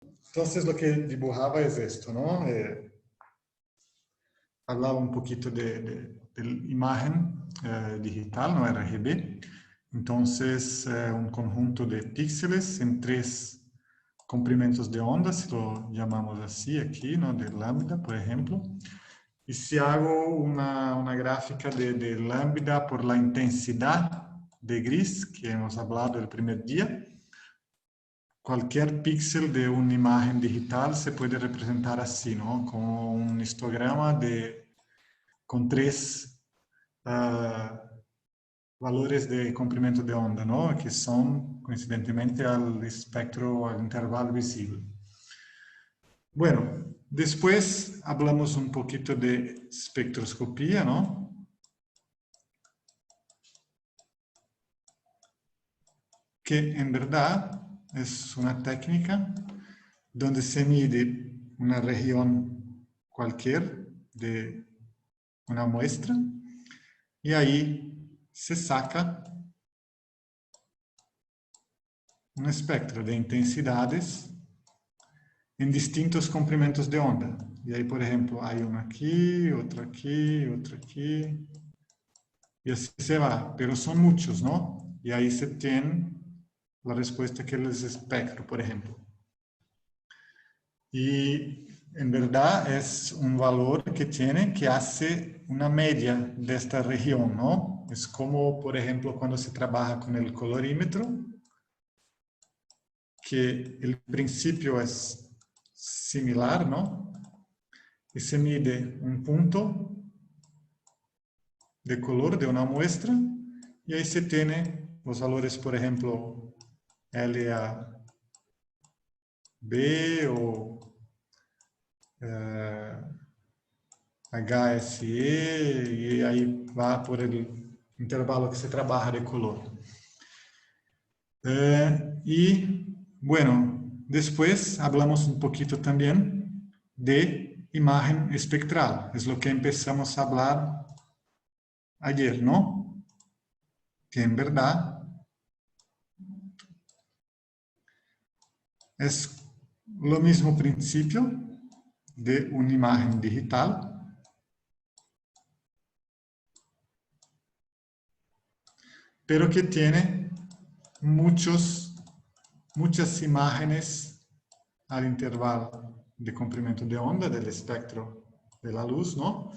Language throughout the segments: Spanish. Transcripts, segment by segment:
Entonces lo que dibujaba es esto, ¿no? Hablaba un poquito de imagen digital, no RGB. Entonces, un conjunto de píxeles en 3 comprimentos de onda, si lo llamamos así aquí, ¿no? De lambda, por ejemplo. Y si hago una gráfica de lambda por la intensidad de gris que hemos hablado el primer día, cualquier píxel de una imagen digital se puede representar así, ¿no? Como un histograma con 3 valores de comprimento de onda, ¿no? Que son, coincidentemente, al espectro, al intervalo visible. Bueno, después hablamos un poquito de espectroscopía, ¿no? Que en verdad es una técnica donde se mide una región cualquier de una muestra y ahí se saca un espectro de intensidades en distintos comprimentos de onda. Y ahí, por ejemplo, hay uno aquí, otro aquí, y así se va, pero son muchos, ¿no? Y ahí se tiene la respuesta que es espectro, por ejemplo. Y en verdad es un valor que tiene que hace una media de esta región, ¿no? Es como, por ejemplo, cuando se trabaja con el colorímetro, que el principio es similar, ¿no? Y se mide un punto de color de una muestra y ahí se tiene los valores, por ejemplo, LAB o HSE y ahí va por el intervalo que se trabaja de color. Y bueno, después hablamos un poquito también de imagen espectral. Es lo que empezamos a hablar ayer, ¿no? Que en verdad es lo mismo principio de una imagen digital, pero que tiene muchas imágenes al intervalo de comprimento de onda del espectro de la luz, ¿no?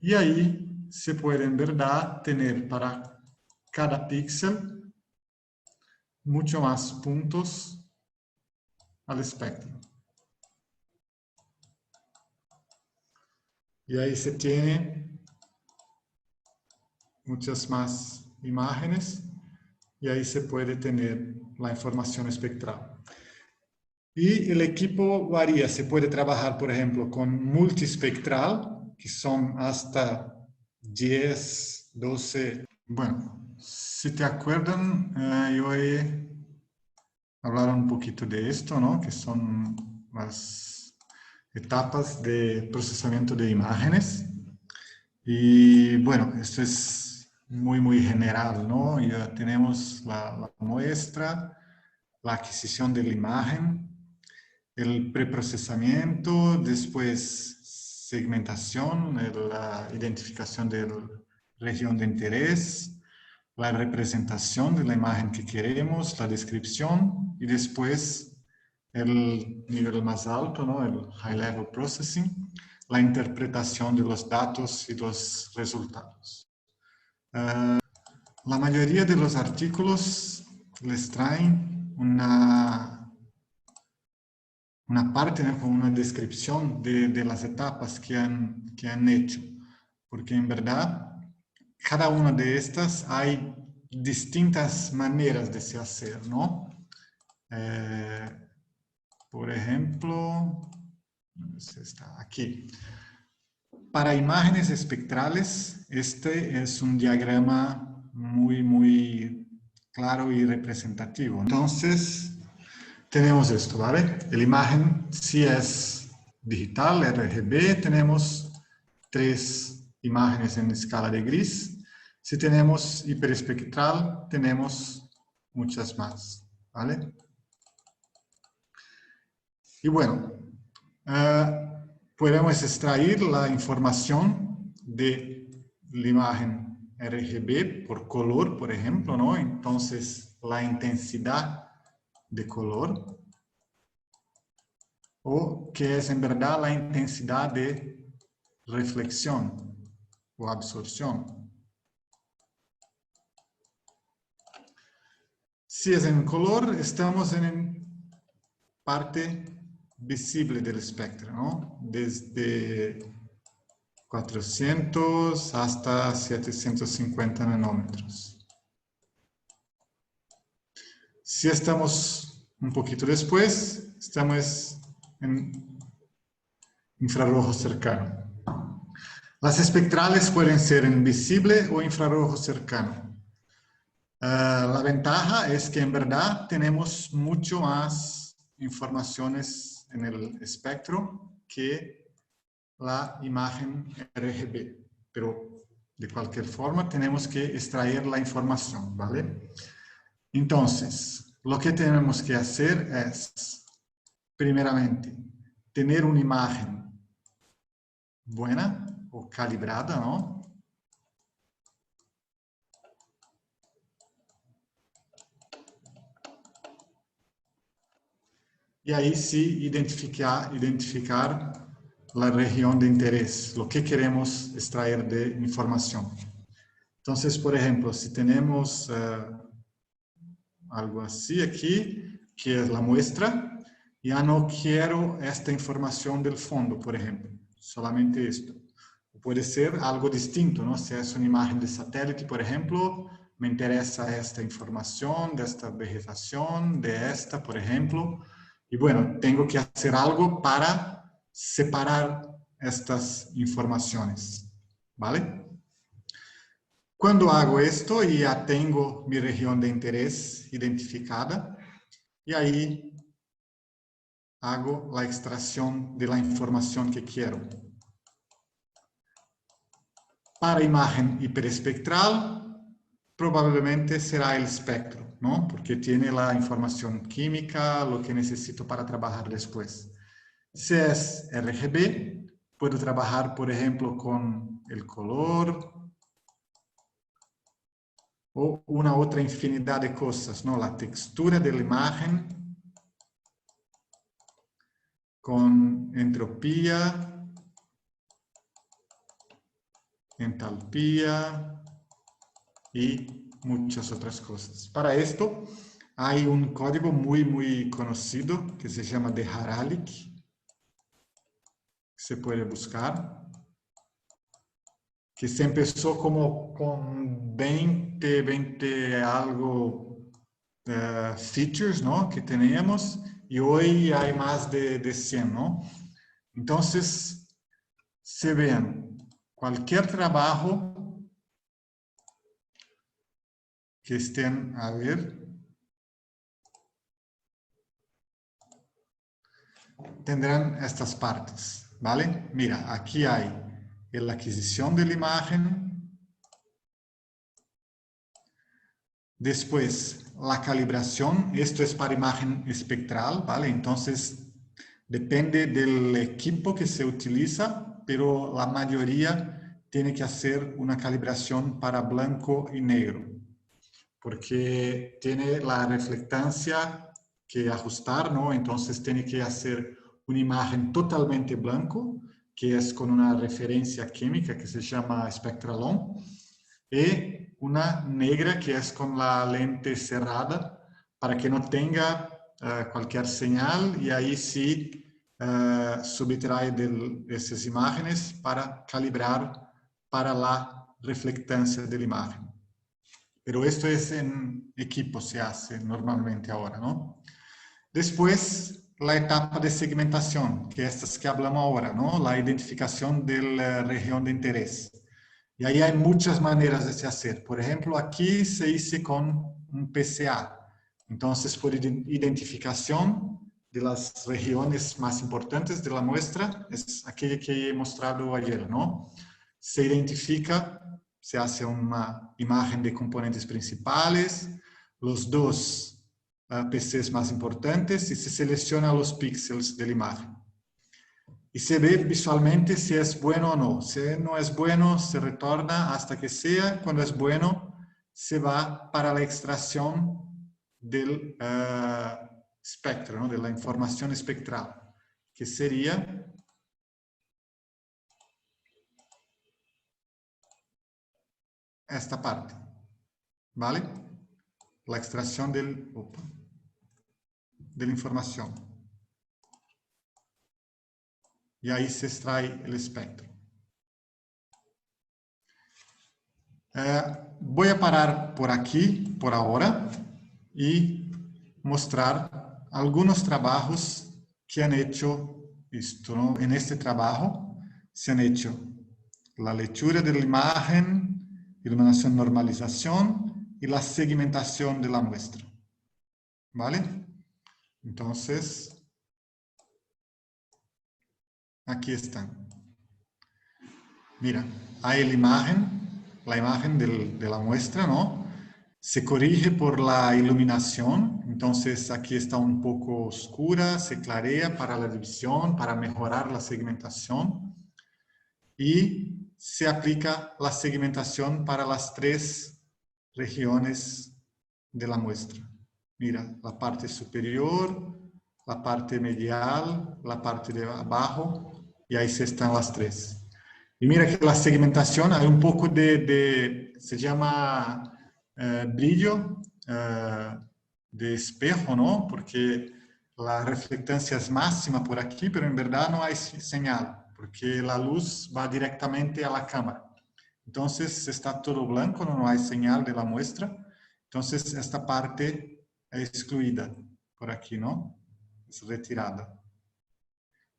Y ahí se puede en verdad tener para cada píxel mucho más puntos al espectro. Y ahí se tiene muchas más imágenes y ahí se puede tener la información espectral. Y el equipo varía, se puede trabajar, por ejemplo, con multispectral, que son hasta 10, 12. Bueno, si te acuerdan, yo he hablado un poquito de esto, ¿no? Que son las etapas de procesamiento de imágenes. Y bueno, esto es muy general, ¿no? Ya tenemos la muestra, la adquisición de la imagen, el preprocesamiento, después segmentación, la identificación de la región de interés, la representación de la imagen que queremos, la descripción y después el nivel más alto, ¿no? El High Level Processing, la interpretación de los datos y los resultados. La mayoría de los artículos les traen una parte, ¿no? Con una descripción de las etapas que han hecho, porque en verdad cada una de estas hay distintas maneras de se hacer, ¿no? Por ejemplo, ¿dónde está? Aquí. Para imágenes espectrales, este es un diagrama muy claro y representativo. Entonces, tenemos esto, ¿vale? La imagen si es digital, RGB, tenemos 3 imágenes en escala de gris. Si tenemos hiperespectral, tenemos muchas más, ¿vale? Y bueno, podemos extraer la información de la imagen RGB por color, por ejemplo, ¿no? Entonces, la intensidad de color, o que es en verdad la intensidad de reflexión o absorción. Si es en color, estamos en parte visible del espectro, ¿no? Desde 400 hasta 750 nanómetros. Si estamos un poquito después, estamos en infrarrojo cercano. Las espectrales pueden ser en visible o infrarrojo cercano. La ventaja es que en verdad tenemos mucho más informaciones en el espectro que la imagen RGB, pero de cualquier forma tenemos que extraer la información, ¿vale? Entonces, lo que tenemos que hacer es, primeramente, tener una imagen buena o calibrada, ¿no? Y ahí sí identificar la región de interés, lo que queremos extraer de información. Entonces, por ejemplo, si tenemos algo así aquí, que es la muestra, ya no quiero esta información del fondo, por ejemplo, solamente esto. Puede ser algo distinto, ¿no? Si es una imagen de satélite, por ejemplo, me interesa esta información de esta vegetación, de esta, por ejemplo. Y bueno, tengo que hacer algo para separar estas informaciones, ¿vale? Cuando hago esto, ya tengo mi región de interés identificada y ahí hago la extracción de la información que quiero. Para imagen hiperespectral, probablemente será el espectro, ¿no? Porque tiene la información química, lo que necesito para trabajar después. Si es RGB, puedo trabajar, por ejemplo, con el color o una otra infinidad de cosas, ¿no? La textura de la imagen con entropía, entalpía y muchas otras cosas. Para esto hay un código muy conocido que se llama de Haralick. Se puede buscar. Que se empezó como con 20 algo features, ¿no? Que teníamos y hoy hay más de 100, ¿no? Entonces, se vean, cualquier trabajo que estén a ver, tendrán estas partes, ¿vale? Mira, aquí hay la adquisición de la imagen, después la calibración, esto es para imagen espectral, ¿vale? Entonces, depende del equipo que se utiliza, pero la mayoría tiene que hacer una calibración para blanco y negro, porque tiene la reflectancia que ajustar, ¿no? Entonces tiene que hacer una imagen totalmente blanco, que es con una referencia química que se llama Spectralon, y una negra que es con la lente cerrada para que no tenga cualquier señal y ahí sí subtrae de esas imágenes para calibrar para la reflectancia de la imagen. Pero esto es en equipo, se hace normalmente ahora, ¿no? Después, la etapa de segmentación, que es estas que hablamos ahora, ¿no? La identificación de la región de interés. Y ahí hay muchas maneras de se hacer. Por ejemplo, aquí se hizo con un PCA. Entonces, por identificación de las regiones más importantes de la muestra, es aquella que he mostrado ayer, ¿no? Se identifica, se hace una imagen de componentes principales, los dos PCs más importantes y se selecciona los píxeles de la imagen. Y se ve visualmente si es bueno o no. Si no es bueno, se retorna hasta que sea. Cuando es bueno, se va para la extracción del espectro, ¿no? De la información espectral, que sería esta parte, ¿vale? La extracción de la información. Y ahí se extrae el espectro. Voy a parar por aquí, por ahora, y mostrar algunos trabajos que han hecho esto, ¿no? En este trabajo se han hecho la lectura de la imagen, iluminación, normalización y la segmentación de la muestra. ¿Vale? Entonces, aquí están. Mira, hay la imagen de la muestra, ¿no? Se corrige por la iluminación, entonces aquí está un poco oscura, se clarea para la división, para mejorar la segmentación y se aplica la segmentación para las 3 regiones de la muestra. Mira, la parte superior, la parte medial, la parte de abajo y ahí se están las 3. Y mira que la segmentación hay un poco se llama brillo de espejo, ¿no? Porque la reflectancia es máxima por aquí, pero en verdad no hay señal, porque la luz va directamente a la cámara. Entonces está todo blanco, no hay señal de la muestra. Entonces esta parte es excluida por aquí, ¿no? Es retirada.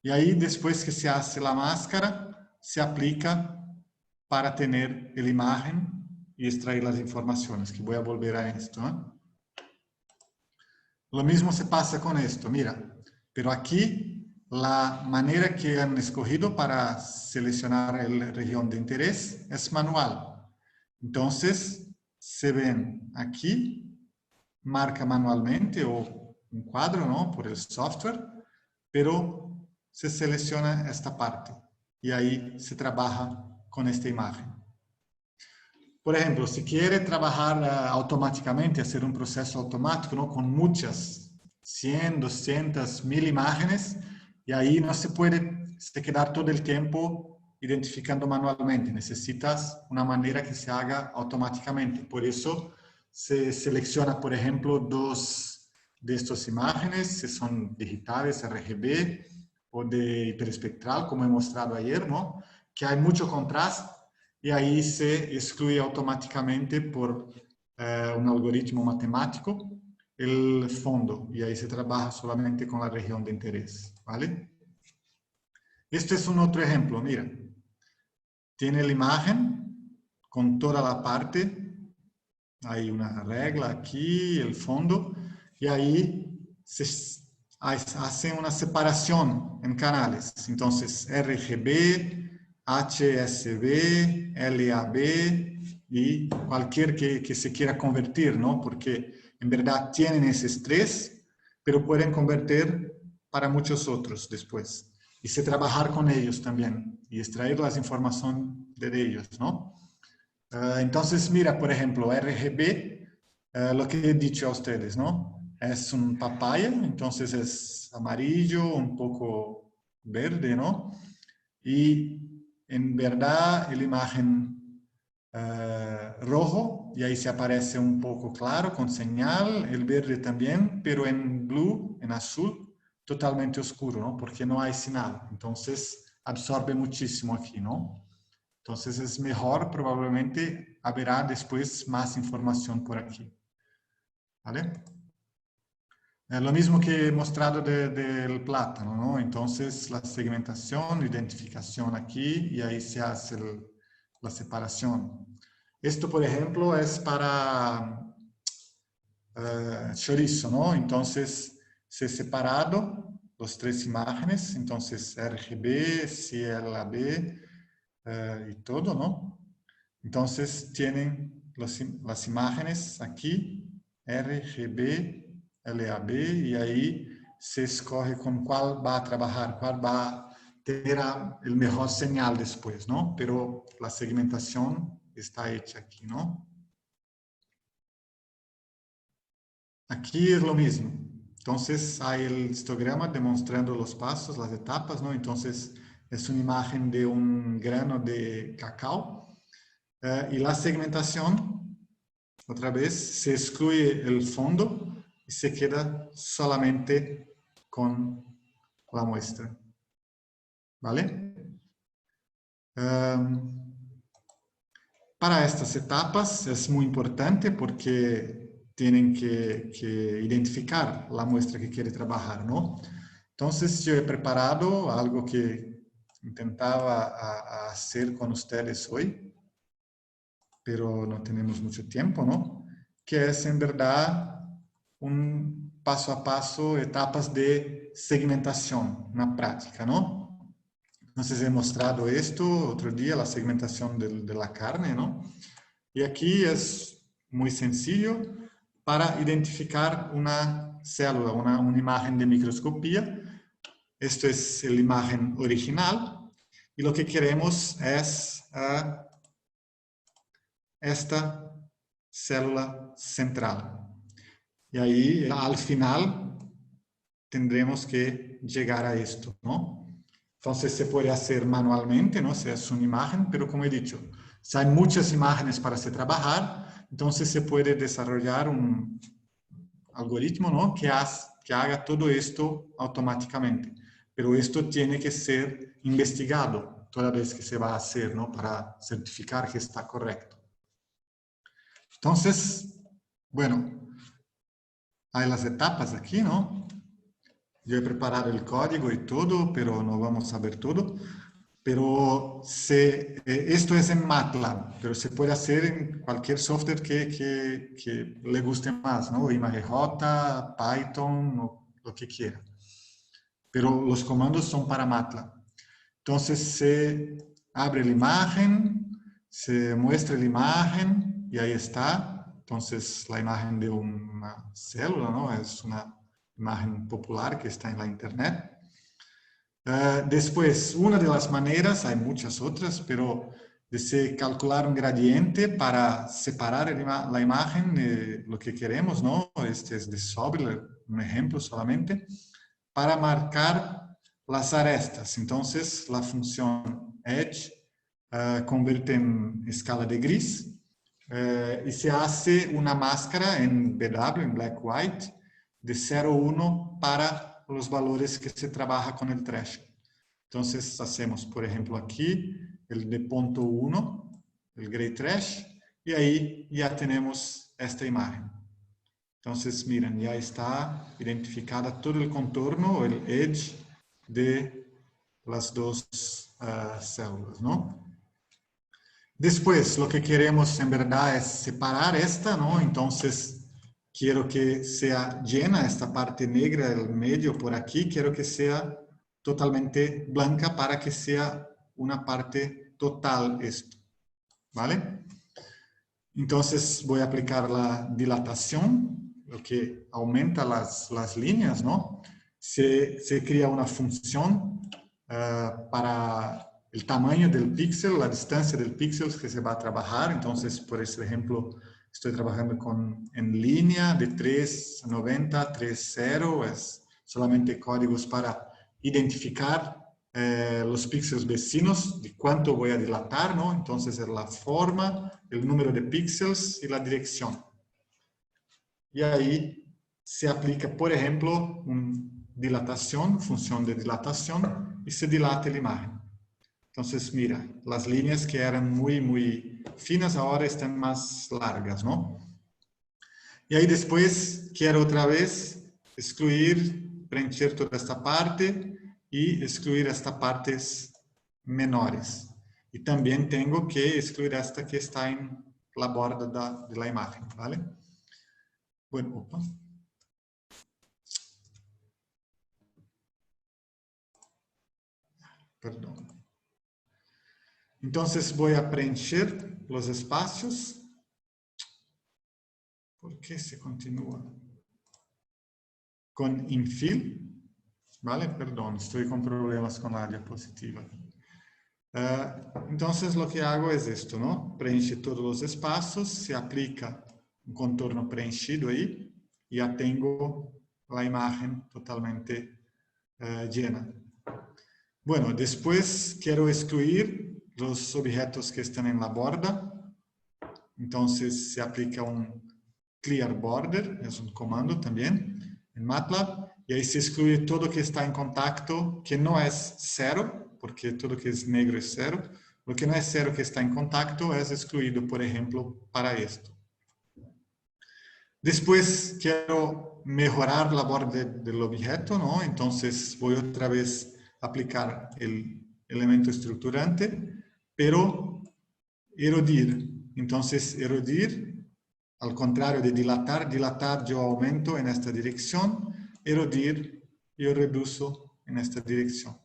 Y ahí después que se hace la máscara, se aplica para tener la imagen y extraer las informaciones, que voy a volver a esto, ¿eh? Lo mismo se pasa con esto, mira, pero aquí la manera que han escogido para seleccionar la región de interés es manual. Entonces, se ven aquí, marca manualmente o un cuadro, ¿no? Por el software, pero se selecciona esta parte y ahí se trabaja con esta imagen. Por ejemplo, si quiere trabajar automáticamente, hacer un proceso automático, ¿no? Con muchas, 100, 200, 1000 imágenes, y ahí no se puede quedar todo el tiempo identificando manualmente. Necesitas una manera que se haga automáticamente. Por eso se selecciona, por ejemplo, 2 de estas imágenes, si son digitales, RGB o de hiperespectral, como he mostrado ayer, ¿no? Que hay mucho contraste. Y ahí se excluye automáticamente por un algoritmo matemático el fondo y ahí se trabaja solamente con la región de interés, ¿vale? Este es un otro ejemplo, mira. Tiene la imagen con toda la parte, hay una regla aquí, el fondo, y ahí se hace una separación en canales. Entonces, RGB, HSV, LAB y cualquier que se quiera convertir, ¿no? Porque en verdad tienen esos 3, pero pueden convertir para muchos otros después. Y se trabajar con ellos también y extraer las informaciones de ellos, ¿no? Entonces, mira, por ejemplo, RGB, lo que he dicho a ustedes, ¿no? Es un papaya, entonces es amarillo, un poco verde, ¿no? Y en verdad la imagen rojo, y ahí se aparece un poco claro con señal, el verde también, pero en blue, en azul, totalmente oscuro, ¿no? Porque no hay señal, entonces absorbe muchísimo aquí, ¿no? Entonces es mejor, probablemente habrá después más información por aquí, ¿vale? Lo mismo que he mostrado del plátano, ¿no? Entonces la segmentación, identificación aquí y ahí se hace la separación. Esto, por ejemplo, es para chorizo, ¿no? Entonces se ha separado las 3 imágenes, entonces RGB, CLAB y todo, ¿no? Entonces tienen las imágenes aquí, RGB, LAB, y ahí se escoge con cuál va a trabajar, cuál va a tener el mejor señal después, ¿no? Pero la segmentación está hecha aquí, ¿no? Aquí es lo mismo. Entonces hay el histograma demostrando los pasos, las etapas, ¿no? Entonces es una imagen de un grano de cacao. Y la segmentación, otra vez, se excluye el fondo y se queda solamente con la muestra. ¿Vale? Para estas etapas es muy importante porque tienen que identificar la muestra que quiere trabajar, ¿no? Entonces yo he preparado algo que intentaba hacer con ustedes hoy, pero no tenemos mucho tiempo, ¿no? Que es en verdad un paso a paso, etapas de segmentación, una práctica, ¿no? Entonces he mostrado esto otro día, la segmentación de la carne, ¿no? Y aquí es muy sencillo para identificar una célula, una imagen de microscopía. Esto es la imagen original y lo que queremos es esta célula central. Y ahí al final tendremos que llegar a esto, ¿no? Entonces se puede hacer manualmente, ¿no? Si es una imagen, pero como he dicho, si hay muchas imágenes para se trabajar, entonces se puede desarrollar un algoritmo, ¿no? que haga todo esto automáticamente. Pero esto tiene que ser investigado toda vez que se va a hacer, ¿no? Para certificar que está correcto. Entonces, bueno, hay las etapas aquí, ¿no? Yo he preparado el código y todo, pero no vamos a ver todo. Pero esto es en MATLAB, pero se puede hacer en cualquier software que le guste más, ¿no? ImageJ, Python, o lo que quiera. Pero los comandos son para MATLAB. Entonces se abre la imagen, se muestra la imagen y ahí está. Entonces la imagen de una célula, ¿no? Es una imagen popular que está en la internet. Después, una de las maneras, hay muchas otras, pero de calcular un gradiente para separar la imagen, lo que queremos, ¿no? Este es de Sobel, un ejemplo solamente, para marcar las arestas. Entonces, la función edge convierte en escala de gris y se hace una máscara en BW, en black-white, de 0,1 para los valores que se trabaja con el threshold. Entonces hacemos, por ejemplo, aquí el de punto 1, el gray trash, y ahí ya tenemos esta imagen. Entonces, miren, ya está identificada todo el contorno, el edge de las dos células, ¿no? Después, lo que queremos en verdad es separar esta, ¿no? Entonces, quiero que sea llena esta parte negra del medio por aquí, quiero que sea totalmente blanca para que sea una parte total esto, ¿vale? Entonces voy a aplicar la dilatación, lo que aumenta las líneas, ¿no? Se crea una función para el tamaño del píxel, la distancia del píxel que se va a trabajar. Entonces, por ejemplo, estoy trabajando en línea de 390, 3.0, es solamente códigos para identificar los píxeles vecinos, de cuánto voy a dilatar, ¿no? Entonces es la forma, el número de píxeles y la dirección. Y ahí se aplica, por ejemplo, dilatación, función de dilatación, y se dilata la imagen. Entonces, mira, las líneas que eran muy finas ahora están más largas, ¿no? Y ahí después quiero otra vez excluir, preencher toda esta parte y excluir estas partes menores. Y también tengo que excluir esta que está en la borda de la imagen, ¿vale? Bueno, opa. Perdón. Entonces voy a preencher los espacios. ¿Por qué se continúa? con infill, ¿vale? Perdón, estoy con problemas con la diapositiva. Entonces lo que hago es esto, ¿no? Preenche todos los espacios, se aplica un contorno preenchido ahí y ya tengo la imagen totalmente llena. Bueno, después quiero excluir los objetos que están en la borda. Entonces se aplica un clear border, es un comando también en MATLAB, y ahí se excluye todo que está en contacto, que no es cero, porque todo que es negro es cero. Lo que no es cero que está en contacto es excluido, por ejemplo, para esto. Después quiero mejorar la borda del objeto, ¿no? Entonces voy otra vez a aplicar el elemento estructurante, pero erodir. Entonces erodir, al contrario de dilatar, dilatar yo aumento en esta dirección, erodir yo reduzco en esta dirección.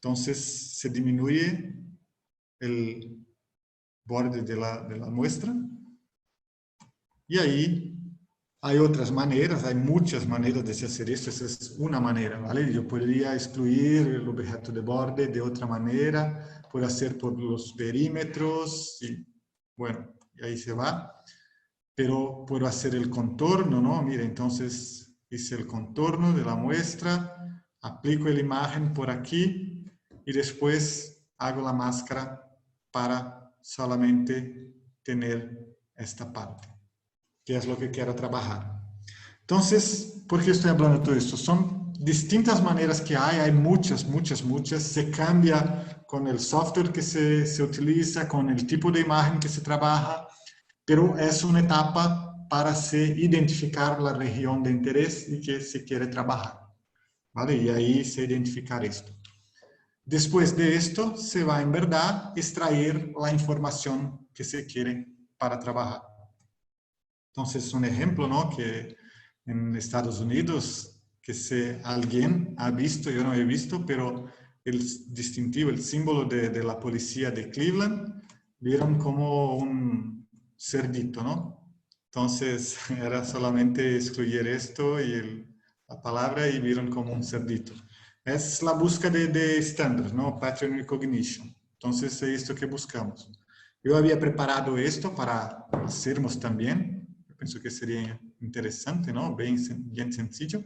Entonces se disminuye el borde de la muestra y ahí hay otras maneras, hay muchas maneras de hacer esto. Esa es una manera, ¿vale? Yo podría excluir el objeto de borde de otra manera, puedo hacer por los perímetros y bueno, y ahí se va. Pero puedo hacer el contorno, ¿no? Mira, entonces hice el contorno de la muestra, aplico la imagen por aquí y después hago la máscara para solamente tener esta parte, que es lo que quiero trabajar. Entonces, ¿por qué estoy hablando de todo esto? Son distintas maneras que hay muchas, muchas, muchas. Se cambia con el software que se utiliza, con el tipo de imagen que se trabaja, pero es una etapa para se identificar la región de interés y que se quiere trabajar, ¿vale? Y ahí se identificar esto. Después de esto, se va en verdad extraer la información que se quiere para trabajar. Entonces, un ejemplo, ¿no? Que en Estados Unidos, que alguien ha visto, yo no he visto, pero el distintivo, el símbolo de la policía de Cleveland, vieron como un cerdito, ¿no? Entonces, era solamente excluir esto y la palabra y vieron como un cerdito. Es la búsqueda de estándares, ¿no? Pattern recognition. Entonces, es esto que buscamos. Yo había preparado esto para hacermos también. Yo pienso que sería interesante, ¿no? Bien sencillo,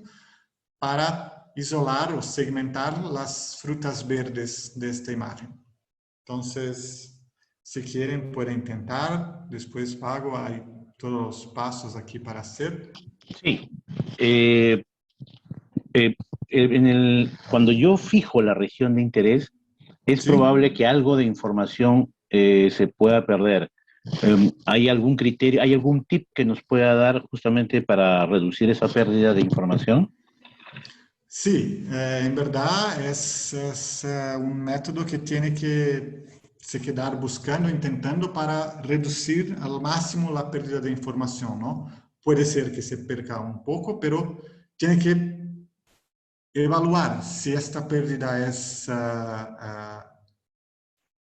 para isolar o segmentar las frutas verdes de esta imagen. Entonces, si quieren, pueden intentar. Después hago, hay todos los pasos aquí para hacer. Sí. Cuando yo fijo la región de interés, es ¿Sí? probable que algo de información se pueda perder. ¿Hay algún criterio, hay algún tip que nos pueda dar justamente para reducir esa pérdida de información? Sí, en verdad es un método que tiene que se quedar buscando, intentando para reducir al máximo la pérdida de información, ¿no? Puede ser que se perca un poco, pero tiene que evaluar si esta pérdida es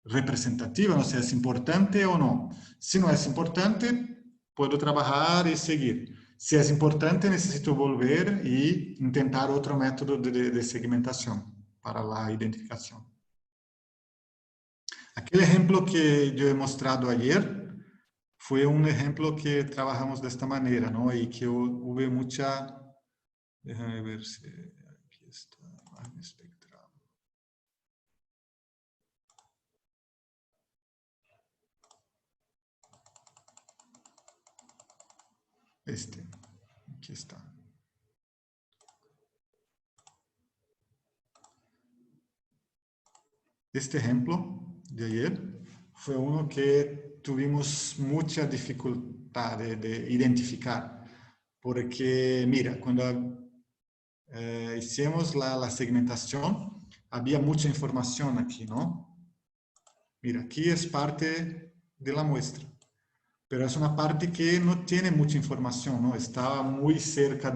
representativa, no sé, es importante o no. Si no es importante, puedo trabajar y seguir. Si es importante, necesito volver e intentar otro método de segmentación para la identificación. Aquel ejemplo que yo he mostrado ayer fue un ejemplo que trabajamos de esta manera, ¿no? Y que hubo mucha... Déjame ver si aquí está imagen espectral. Aquí está. Este ejemplo de ayer fue uno que tuvimos mucha dificultad de identificar, porque mira, cuando hicimos la segmentación, había mucha información aquí, ¿no? Mira, aquí es parte de la muestra, pero es una parte que no tiene mucha información, ¿no? Estaba muy cerca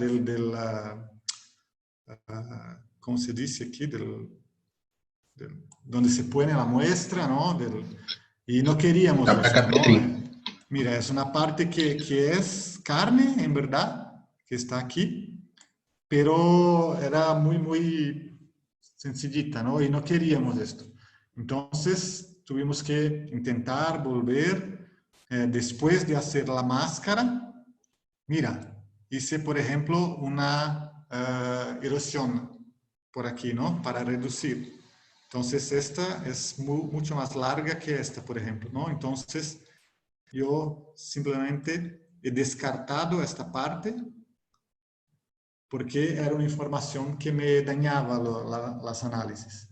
¿cómo se dice aquí? Donde se pone la muestra, ¿no? Y no queríamos esto, ¿no? Mira, es una parte que es carne, en verdad, que está aquí, pero era muy sencillita, ¿no? Y no queríamos esto. Entonces tuvimos que intentar volver, después de hacer la máscara. Mira, hice, por ejemplo, una erosión por aquí, ¿no? Para reducir. Entonces, esta es mucho más larga que esta, por ejemplo, ¿no? Entonces, yo simplemente he descartado esta parte porque era una información que me dañaba las análisis.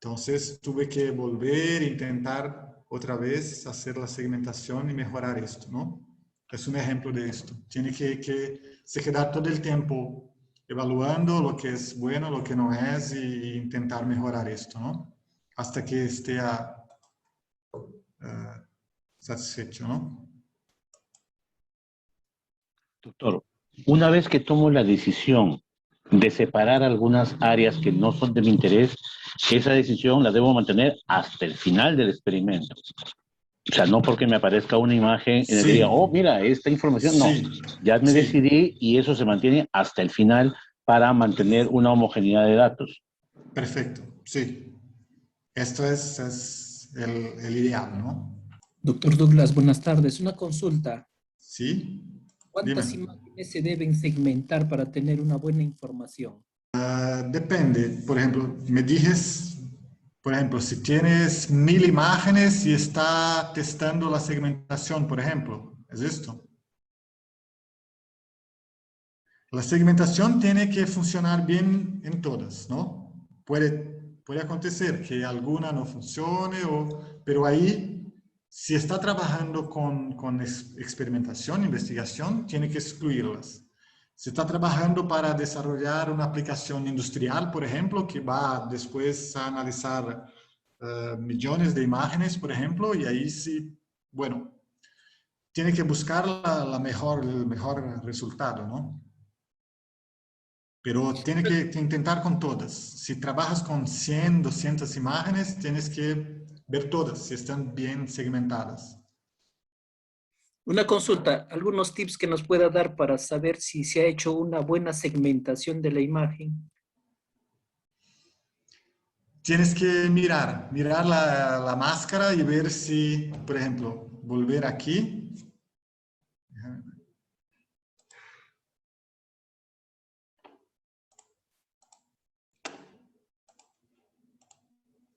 Entonces, tuve que volver e intentar otra vez hacer la segmentación y mejorar esto, ¿no? Es un ejemplo de esto. Tiene que se quedar todo el tiempo evaluando lo que es bueno, lo que no es y intentar mejorar esto, ¿no? Hasta que esté satisfecho, ¿no? Doctor, una vez que tomo la decisión de separar algunas áreas que no son de mi interés, esa decisión la debo mantener hasta el final del experimento. O sea, no porque me aparezca una imagen en la que diga, Sí, oh, mira, esta información, no. sí, Ya me sí, decidí y eso se mantiene hasta el final para mantener una homogeneidad de datos. perfecto, sí. Esto es el ideal, ¿no? Doctor Douglas, buenas tardes. Una consulta. Sí, ¿Cuántas dime. imágenes se deben segmentar para tener una buena información? Depende, por ejemplo, me dices, por ejemplo, si tienes 1000 imágenes y está testando la segmentación, por ejemplo, ¿es esto? La segmentación tiene que funcionar bien en todas, ¿no? Puede acontecer que alguna no funcione, pero ahí, si está trabajando con experimentación, investigación, tiene que excluirlas. Si está trabajando para desarrollar una aplicación industrial, por ejemplo, que va después a analizar millones de imágenes, por ejemplo, y ahí sí, bueno, tiene que buscar el mejor resultado, ¿no? Pero tiene que intentar con todas. Si trabajas con 100, 200 imágenes, tienes que ver todas, si están bien segmentadas. Una consulta, algunos tips que nos pueda dar para saber si se ha hecho una buena segmentación de la imagen. Tienes que mirar la máscara y ver si, por ejemplo, volver aquí.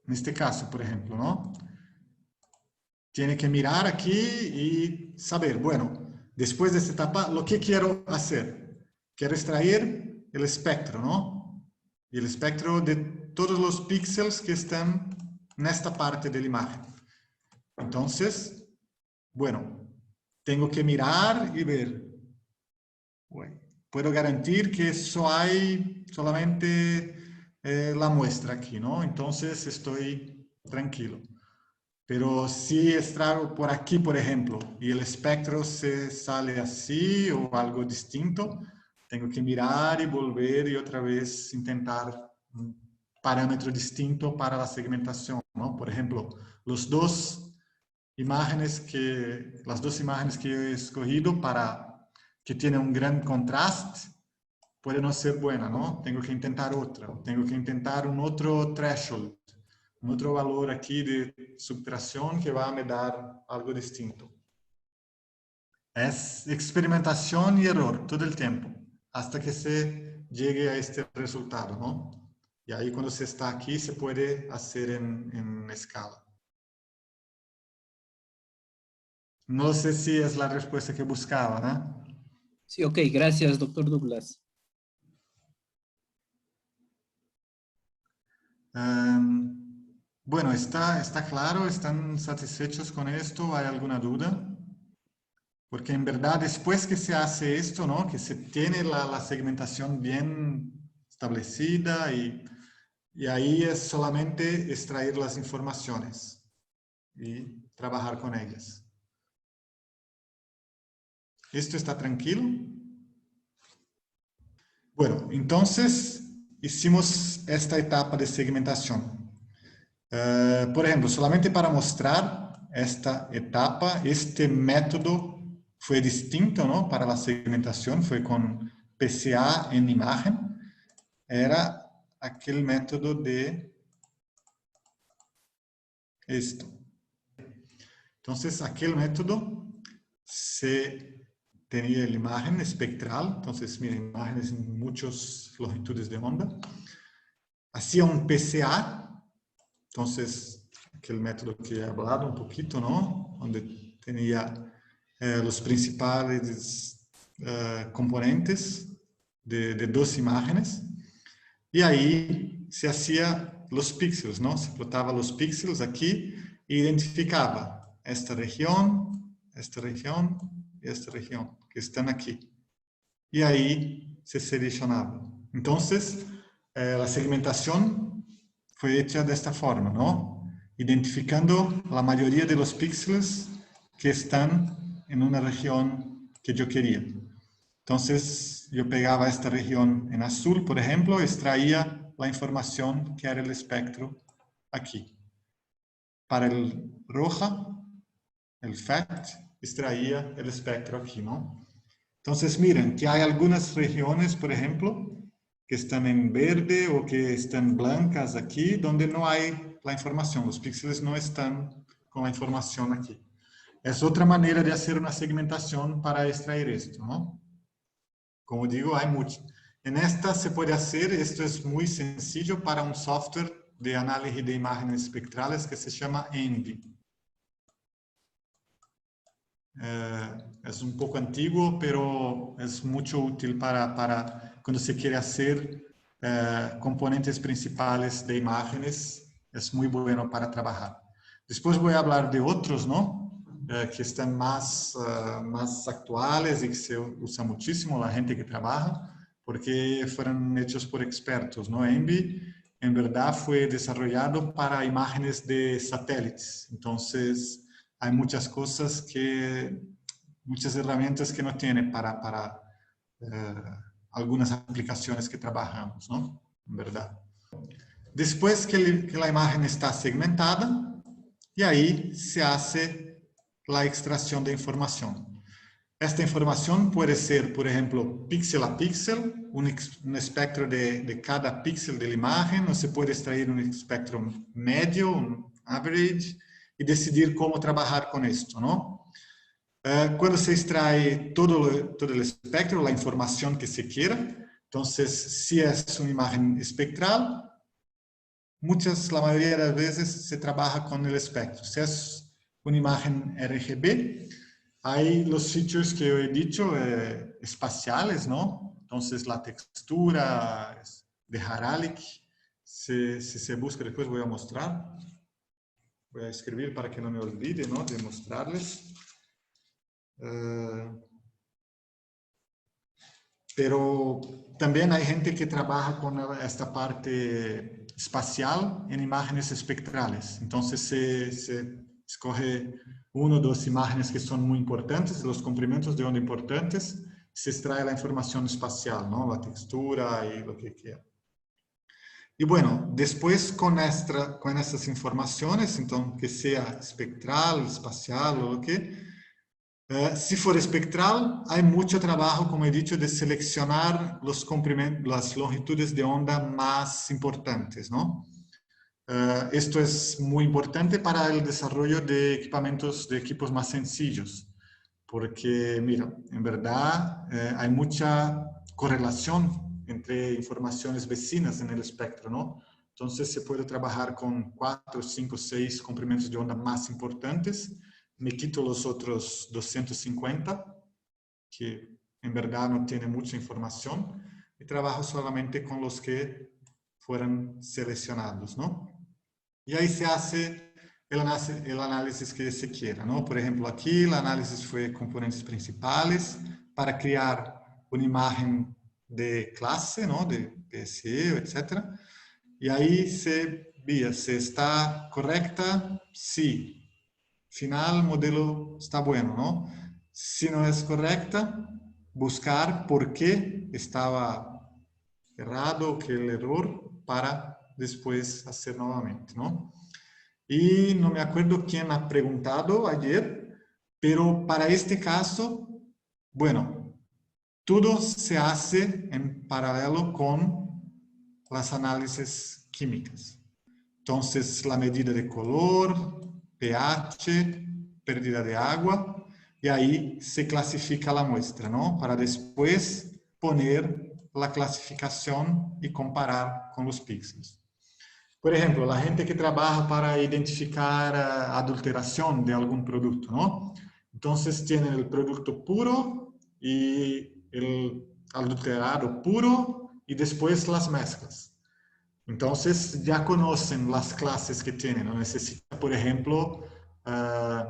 En este caso, por ejemplo, ¿no? Tiene que mirar aquí y saber, bueno, después de esta etapa, lo que quiero hacer. Quiero extraer el espectro, ¿no? Y el espectro de todos los píxeles que están en esta parte de la imagen. Entonces, bueno, tengo que mirar y ver. Puedo garantir que hay solamente la muestra aquí, ¿no? Entonces estoy tranquilo. Pero si extraigo por aquí, por ejemplo, y el espectro se sale así o algo distinto, tengo que mirar y volver y otra vez intentar un parámetro distinto para la segmentación, ¿no? Por ejemplo, las dos imágenes que yo he escogido que tienen un gran contraste, puede no ser buena, ¿no? Tengo que intentar otra, tengo que intentar un otro threshold, un otro valor aquí de subtracción que va a me dar algo distinto. Es experimentación y error todo el tiempo, hasta que se llegue a este resultado, ¿no? Y ahí cuando se está aquí se puede hacer en escala. No sé si es la respuesta que buscaba, ¿no? Sí, ok, gracias, doctor Douglas. Bueno, está claro, ¿están satisfechos con esto? ¿Hay alguna duda? Porque en verdad después que se hace esto, ¿no? Que se tiene la segmentación bien establecida y ahí es solamente extraer las informaciones y trabajar con ellas. ¿Esto está tranquilo? Bueno, entonces hicimos esta etapa de segmentación. Por ejemplo, solamente para mostrar esta etapa, este método fue distinto, ¿no? Para la segmentación, fue con PCA en imagen era aquel método de esto. Entonces, aquel método se tenía la imagen espectral. Entonces, miren, imágenes en muchas longitudes de onda. Hacía un PCA. Entonces, aquel método que he hablado un poquito, ¿no? Donde tenía los principales componentes de dos imágenes. Y ahí se hacía los píxeles, ¿no? Se plotaba los píxeles aquí e identificaba esta región y esta región que están aquí. Y ahí se seleccionaba. Entonces, la segmentación fue hecha de esta forma, ¿no? Identificando la mayoría de los píxeles que están en una región que yo quería. Entonces, yo pegaba esta región en azul, por ejemplo, extraía la información que era el espectro aquí. Para el roja, el FACT, extraía el espectro aquí, ¿no? Entonces, miren que hay algunas regiones, por ejemplo, que están en verde o que están blancas aquí, donde no hay la información. Los píxeles no están con la información aquí. Es otra manera de hacer una segmentación para extraer esto, ¿no? Como digo, hay mucho. En esta se puede hacer, esto es muy sencillo para un software de análisis de imágenes espectrales que se llama ENVI. Es un poco antiguo, pero es mucho útil para cuando se quiere hacer componentes principales de imágenes. Es muy bueno para trabajar. Después voy a hablar de otros, ¿no? Que están más actuales y que se usa muchísimo la gente que trabaja, porque fueron hechos por expertos, ¿no? ENVI, en verdad, fue desarrollado para imágenes de satélites. Entonces, hay muchas cosas muchas herramientas que no tiene para algunas aplicaciones que trabajamos, ¿no? En verdad. Después que la imagen está segmentada, y ahí se hace la extracción de información. Esta información puede ser, por ejemplo, píxel a píxel, un espectro de cada píxel de la imagen, o se puede extraer un espectro medio, un average, y decidir cómo trabajar con esto, ¿no? Cuando se extrae todo el espectro, la información que se quiera, entonces, si es una imagen espectral, la mayoría de las veces se trabaja con el espectro. Si es una imagen RGB, hay los features que yo he dicho, espaciales, ¿no? Entonces, la textura de Haralick, si se busca, después voy a mostrar. Voy a escribir para que no me olvide, ¿no? De mostrarles. Pero también hay gente que trabaja con esta parte espacial en imágenes espectrales. Entonces se escoge una o dos imágenes que son muy importantes, los comprimentos de onda importantes, se extrae la información espacial, ¿no? La textura y lo que quiera. Y bueno, después con estas informaciones, entonces que sea espectral, espacial o lo que, si for espectral, hay mucho trabajo, como he dicho, de seleccionar los comprimentos, las longitudes de onda más importantes, ¿no? Esto es muy importante para el desarrollo de equipos más sencillos, porque, mira, en verdad hay mucha correlación entre informaciones vecinas en el espectro, ¿no? Entonces se puede trabajar con 4, 5, 6 comprimentos de onda más importantes. Me quito los otros 250, que en verdad no tienen mucha información, y trabajo solamente con los que fueron seleccionados, ¿no? Y ahí se hace el análisis que se quiera, ¿no? Por ejemplo, aquí el análisis fue componentes principales para crear una imagen de clase, ¿no? De PSE, etc. Y ahí se veía si está correcta, sí. Final, modelo está bueno, ¿no? Si no es correcta, buscar por qué estaba errado, qué el error, para después hacer nuevamente, ¿no? Y no me acuerdo quién ha preguntado ayer, pero para este caso, bueno, todo se hace en paralelo con las análisis químicas. Entonces, la medida de color, pH, pérdida de agua, y ahí se clasifica la muestra, ¿no? Para después poner la clasificación y comparar con los píxeles. Por ejemplo, la gente que trabaja para identificar adulteración de algún producto, ¿no? Entonces tienen el producto puro y el adulterado puro y después las mezclas. Entonces ya conocen las clases que tienen, no necesitan, por ejemplo,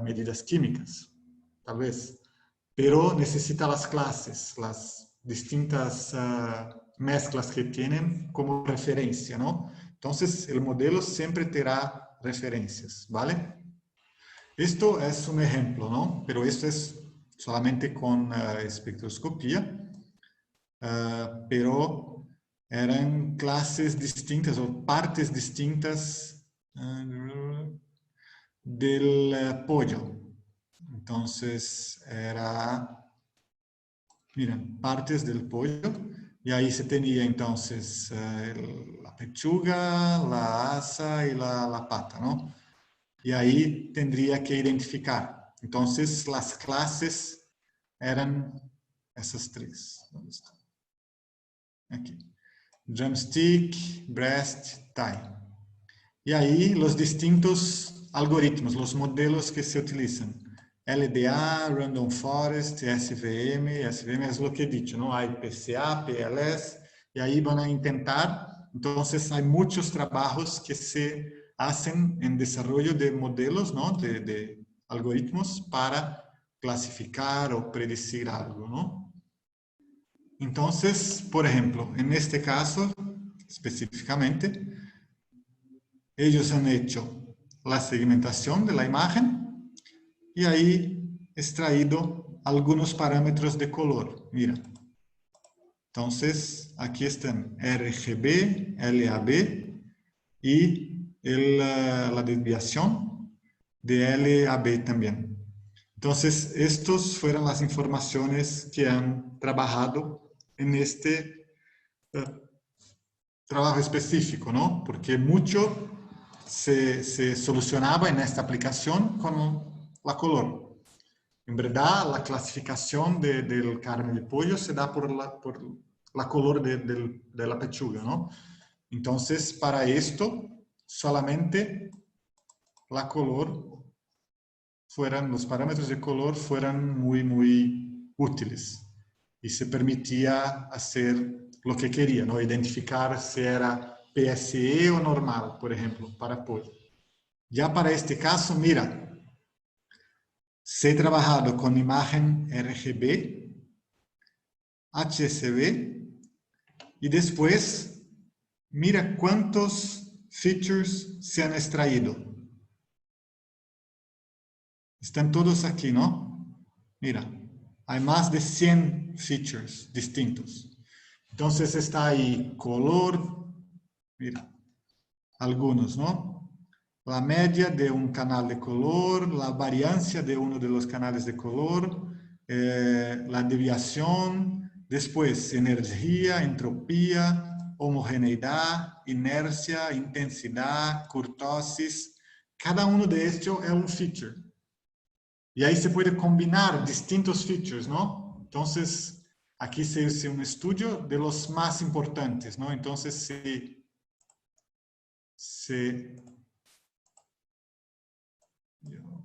medidas químicas, tal vez, pero necesita las clases, las distintas mezclas que tienen como referencia, ¿no? Entonces el modelo siempre tendrá referencias, ¿vale? Esto es un ejemplo, ¿no? Pero esto es solamente con espectroscopía, pero eran clases distintas o partes distintas del pollo. Entonces era, miren, partes del pollo, y ahí se tenía entonces la pechuga, la asa y la pata, ¿no? Y ahí tendría que identificar. Entonces las clases eran esas tres. ¿Dónde están? Aquí. Drumstick, breast, thigh. Y ahí los distintos algoritmos, los modelos que se utilizan. LDA, Random Forest, SVM. SVM es lo que he dicho, ¿no? Hay PCA, PLS, y ahí van a intentar. Entonces hay muchos trabajos que se hacen en desarrollo de modelos, ¿no? De algoritmos para clasificar o predecir algo, ¿no? Entonces, por ejemplo, en este caso, específicamente, ellos han hecho la segmentación de la imagen y ahí extraído algunos parámetros de color. Mira. Entonces, aquí están RGB, LAB y la desviación de LAB también. Entonces, estas fueron las informaciones que han trabajado en este trabajo específico, ¿no? Porque mucho se solucionaba en esta aplicación con la color. En verdad, la clasificación del carne de pollo se da por la color de la pechuga, ¿no? Entonces, para esto, solamente la color los parámetros de color fueran muy, muy útiles. Y se permitía hacer lo que quería, ¿no? Identificar si era PSE o normal, por ejemplo, para pollo. Ya para este caso, mira, se ha trabajado con imagen RGB, HSV, y después, mira cuántos features se han extraído. Están todos aquí, ¿no? Mira, hay más de 100 features distintos. Entonces está ahí color, mira, algunos, ¿no? La media de un canal de color, la variancia de uno de los canales de color, la desviación, después energía, entropía, homogeneidad, inercia, intensidad, kurtosis. Cada uno de estos es un feature. Y ahí se puede combinar distintos features, ¿no? Entonces, aquí se hace un estudio de los más importantes, ¿no? Entonces,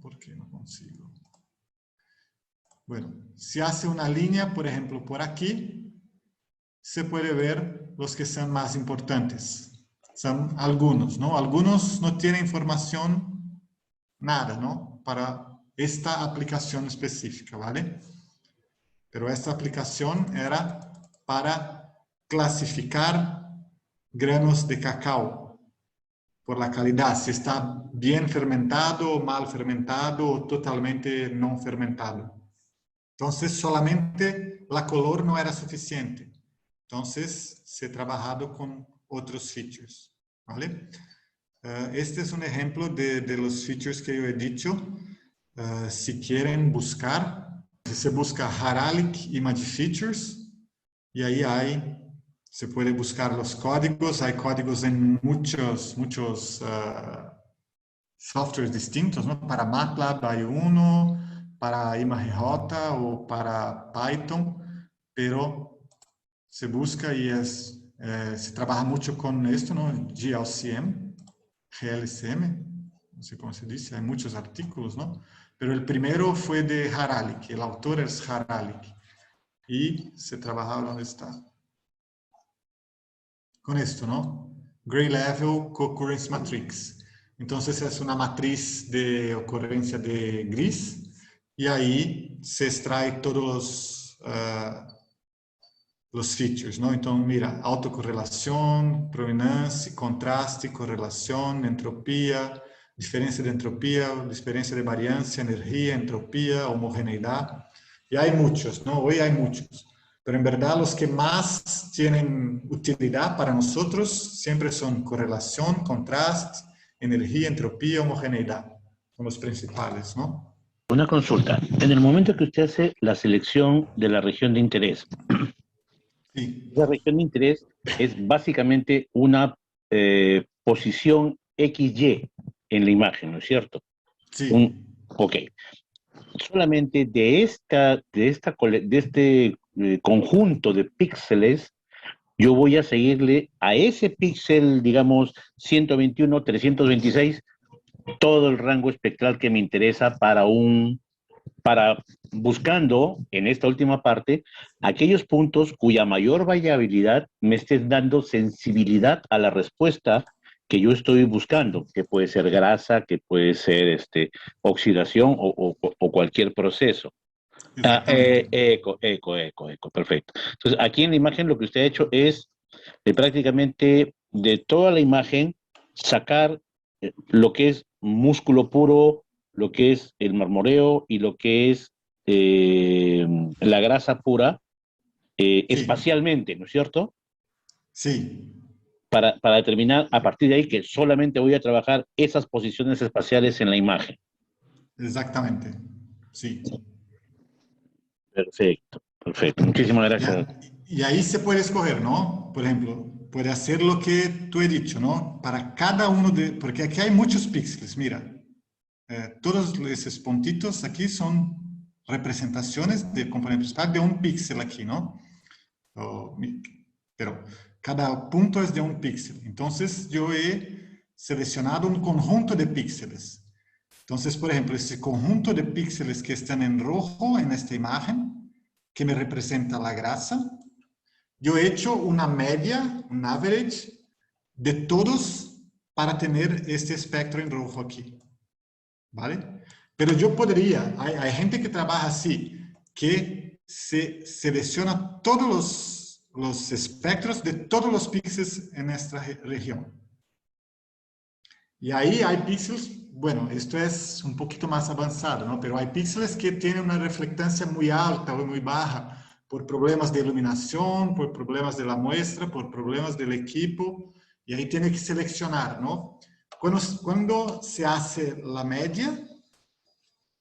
¿por qué no consigo? Bueno, si hace una línea, por ejemplo, por aquí, se puede ver los que son más importantes. Son algunos, ¿no? Algunos no tienen información, nada, ¿no? Para esta aplicación específica, ¿vale? Pero esta aplicación era para clasificar granos de cacao por la calidad, si está bien fermentado, mal fermentado o totalmente no fermentado. Entonces, solamente la color no era suficiente. Entonces, se ha trabajado con otros features, ¿vale? Este es un ejemplo de los features que yo he dicho. Si quieren buscar, se busca Haralick Image Features y ahí se puede buscar los códigos. Hay códigos en muchos softwares distintos, ¿no? Para MATLAB hay uno, para ImageJ o para Python, pero se busca y se trabaja mucho con esto, ¿no? GLCM, no sé cómo se dice, hay muchos artículos, ¿no? Pero el primero fue de Haralick, el autor es Haralick, y se trabajaba donde está. Con esto, ¿no? Gray Level Concurrence Matrix. Entonces es una matriz de ocurrencia de gris y ahí se extrae todos los features, ¿no? Entonces, mira, autocorrelación, proveniencia, contraste, correlación, entropía, diferencia de entropía, diferencia de variancia, energía, entropía, homogeneidad. Y hay muchos, ¿no? Hoy hay muchos. Pero en verdad los que más tienen utilidad para nosotros siempre son correlación, contraste, energía, entropía, homogeneidad. Son los principales, ¿no? Una consulta. En el momento que usted hace la selección de la región de interés, Sí. esa región de interés es básicamente una posición XY en la imagen, ¿no es cierto? Sí. Ok. Solamente de este conjunto de píxeles, yo voy a seguirle a ese píxel, digamos, 121, 326, todo el rango espectral que me interesa para buscando en esta última parte aquellos puntos cuya mayor variabilidad me estén dando sensibilidad a la respuesta que yo estoy buscando, que puede ser grasa, que puede ser oxidación o cualquier proceso. Exactamente. Eco, perfecto. Entonces, aquí en la imagen lo que usted ha hecho es prácticamente de toda la imagen sacar lo que es músculo puro, lo que es el marmoreo y lo que es la grasa pura Sí. espacialmente, ¿no es cierto? Sí. Para determinar a partir de ahí que solamente voy a trabajar esas posiciones espaciales en la imagen. Exactamente. Sí. Perfecto, perfecto. Muchísimas gracias. Y ahí se puede escoger, ¿no? Por ejemplo, puede hacer lo que tú he dicho, ¿no? Para cada uno porque aquí hay muchos píxeles, mira. Todos esos puntitos aquí son representaciones de componente principal de un píxel aquí, ¿no? Pero cada punto es de un píxel. Entonces yo he seleccionado un conjunto de píxeles. Entonces, por ejemplo, ese conjunto de píxeles que están en rojo en esta imagen, que me representa la grasa, yo he hecho una media, un average, de todos para tener este espectro en rojo aquí. ¿Vale? Pero yo podría, hay gente que trabaja así, que se selecciona todos los espectros de todos los píxeles en esta región. Y ahí hay píxeles, bueno, esto es un poquito más avanzado, ¿no? Pero hay píxeles que tienen una reflectancia muy alta o muy baja por problemas de iluminación, por problemas de la muestra, por problemas del equipo, y ahí tiene que seleccionar, ¿no? Cuando se hace la media,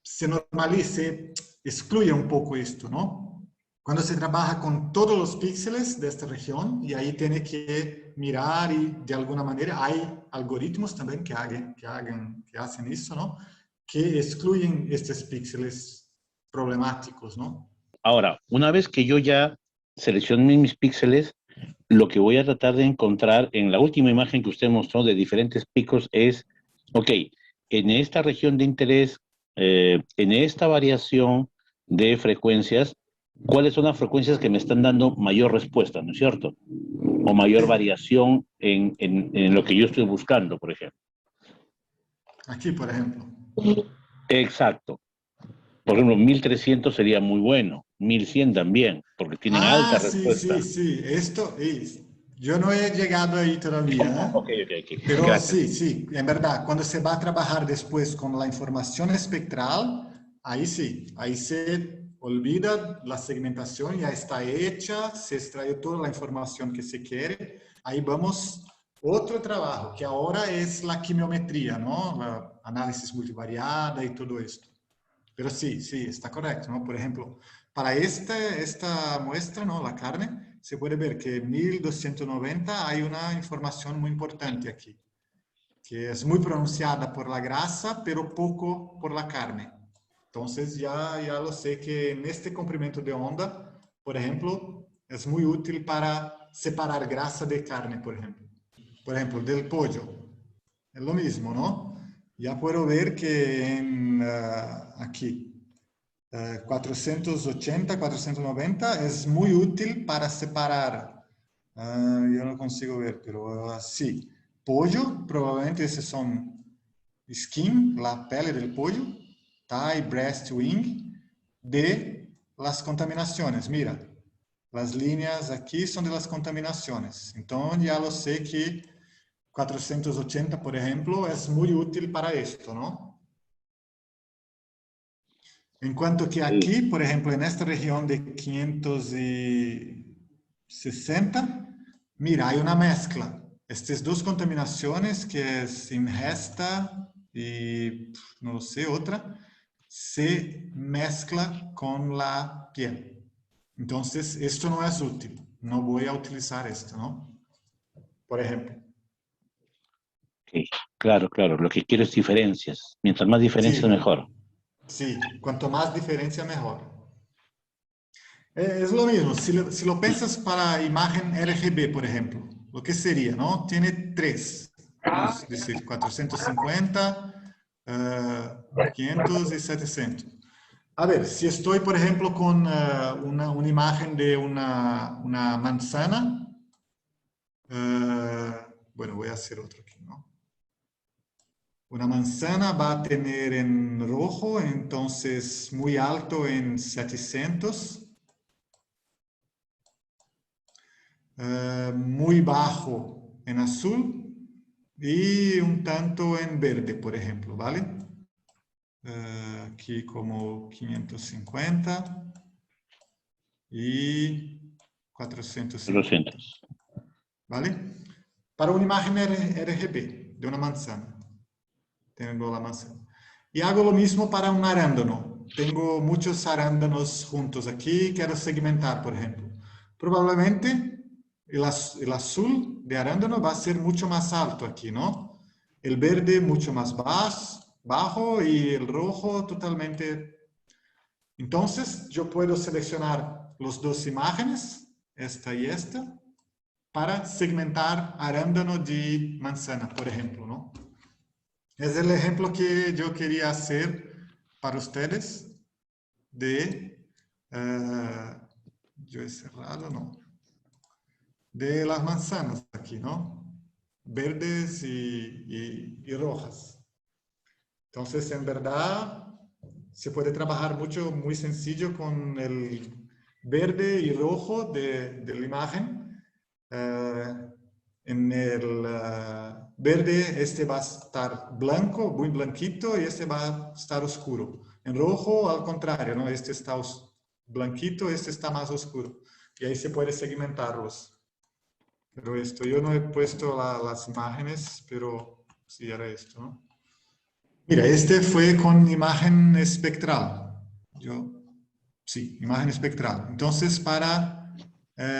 se normalice, excluye un poco esto, ¿no? Cuando se trabaja con todos los píxeles de esta región, y ahí tiene que mirar y de alguna manera hay algoritmos también que hacen eso, ¿no? Que excluyen estos píxeles problemáticos, ¿no? Ahora, una vez que yo ya seleccioné mis píxeles, lo que voy a tratar de encontrar en la última imagen que usted mostró de diferentes picos es, ok, en esta región de interés, en esta variación de frecuencias, ¿cuáles son las frecuencias que me están dando mayor respuesta, ¿no es cierto? O mayor Sí, variación en lo que yo estoy buscando, por ejemplo. aquí, por ejemplo. Exacto. Por ejemplo, 1300 sería muy bueno, 1100 también, porque tienen alta Ah, sí, sí, respuesta. sí. Esto es. Yo no he llegado ahí todavía, Ok, ¿eh? ok. Pero Gracias. sí, sí, en verdad, cuando se va a trabajar después con la información espectral, ahí sí, ahí se olvida la segmentación, ya está hecha, se extrae toda la información que se quiere. Ahí vamos, otro trabajo, que ahora es la quimiometría, ¿no? La análisis multivariada y todo esto. Pero sí, sí, está correcto, ¿no? Por ejemplo, para esta muestra, ¿no? La carne, se puede ver que en 1290 hay una información muy importante aquí, que es muy pronunciada por la grasa, pero poco por la carne. Entonces ya lo sé que en este comprimento de onda, por ejemplo, es muy útil para separar grasa de carne, por ejemplo. Por ejemplo, del pollo. Es lo mismo, ¿no? Ya puedo ver que aquí, 480, 490 es muy útil para separar. Yo no consigo ver, pero sí. Pollo, probablemente esos son skin, la pele del pollo, thigh, breast, wing, de las contaminaciones. Mira, las líneas aquí son de las contaminaciones. Entonces ya lo sé que 480, por ejemplo, es muy útil para esto, ¿no? En cuanto que aquí, por ejemplo, en esta región de 560, mira, hay una mezcla. Estas dos contaminaciones, que es ingesta y no lo sé, otra, se mezcla con la piel. Entonces, esto no es útil. No voy a utilizar esto, ¿no? Por ejemplo. Ok, claro, claro. Lo que quiero es diferencias. Mientras más diferencias, Sí, mejor. sí, cuanto más diferencia, mejor. Es lo mismo, si lo piensas para imagen RGB, por ejemplo, lo que sería, ¿no? Tiene tres, vamos a decir, 450, 500 y 700. A ver, si estoy, por ejemplo, con una imagen de una manzana, bueno, voy a hacer otro aquí, ¿no? Una manzana va a tener en rojo, entonces muy alto en 700. Muy bajo en azul y un tanto en verde, por ejemplo, ¿vale? Aquí como 550 y 450, 400. ¿vale? Para una imagen RGB de una manzana, tengo la manzana. Y hago lo mismo para un arándano. Tengo muchos arándanos juntos aquí, quiero segmentar, por ejemplo. Probablemente el azul de arándano va a ser mucho más alto aquí, ¿no? El verde mucho más bajo y el rojo totalmente. Entonces, yo puedo seleccionar las dos imágenes, esta y esta, para segmentar arándano de manzana, por ejemplo, ¿no? Es el ejemplo que yo quería hacer para ustedes de, yo he cerrado, ¿no? De las manzanas aquí, ¿no? Verdes y rojas. Entonces, en verdad, se puede trabajar mucho, muy sencillo con el verde y rojo de la imagen. En el verde, este va a estar blanco, muy blanquito, y este va a estar oscuro. En rojo, al contrario, ¿no? Este está blanquito, este está más oscuro. Y ahí se puede segmentarlos. Pero esto, yo no he puesto las imágenes, pero sí era esto, ¿no? Mira, este fue con imagen espectral. Sí, imagen espectral. Entonces, para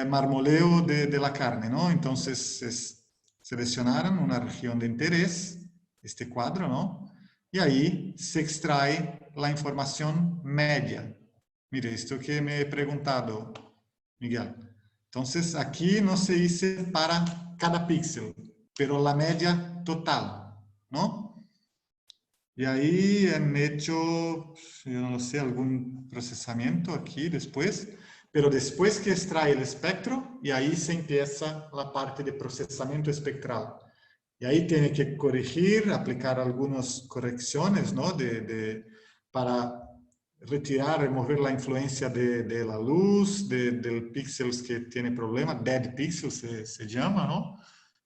marmoleo de la carne, ¿no? Entonces, seleccionaron una región de interés, este cuadro, ¿no? Y ahí se extrae la información media. Mire, esto que me he preguntado, Miguel. Entonces, aquí no se dice para cada píxel, pero la media total, ¿no? Y ahí han hecho, yo no sé, algún procesamiento aquí después, pero después que extrae el espectro, y ahí se empieza la parte de procesamiento espectral. Y ahí tiene que corregir, aplicar algunas correcciones, ¿no? Para retirar, remover la influencia de la luz, del píxeles que tiene problema, dead pixels se llama, ¿no?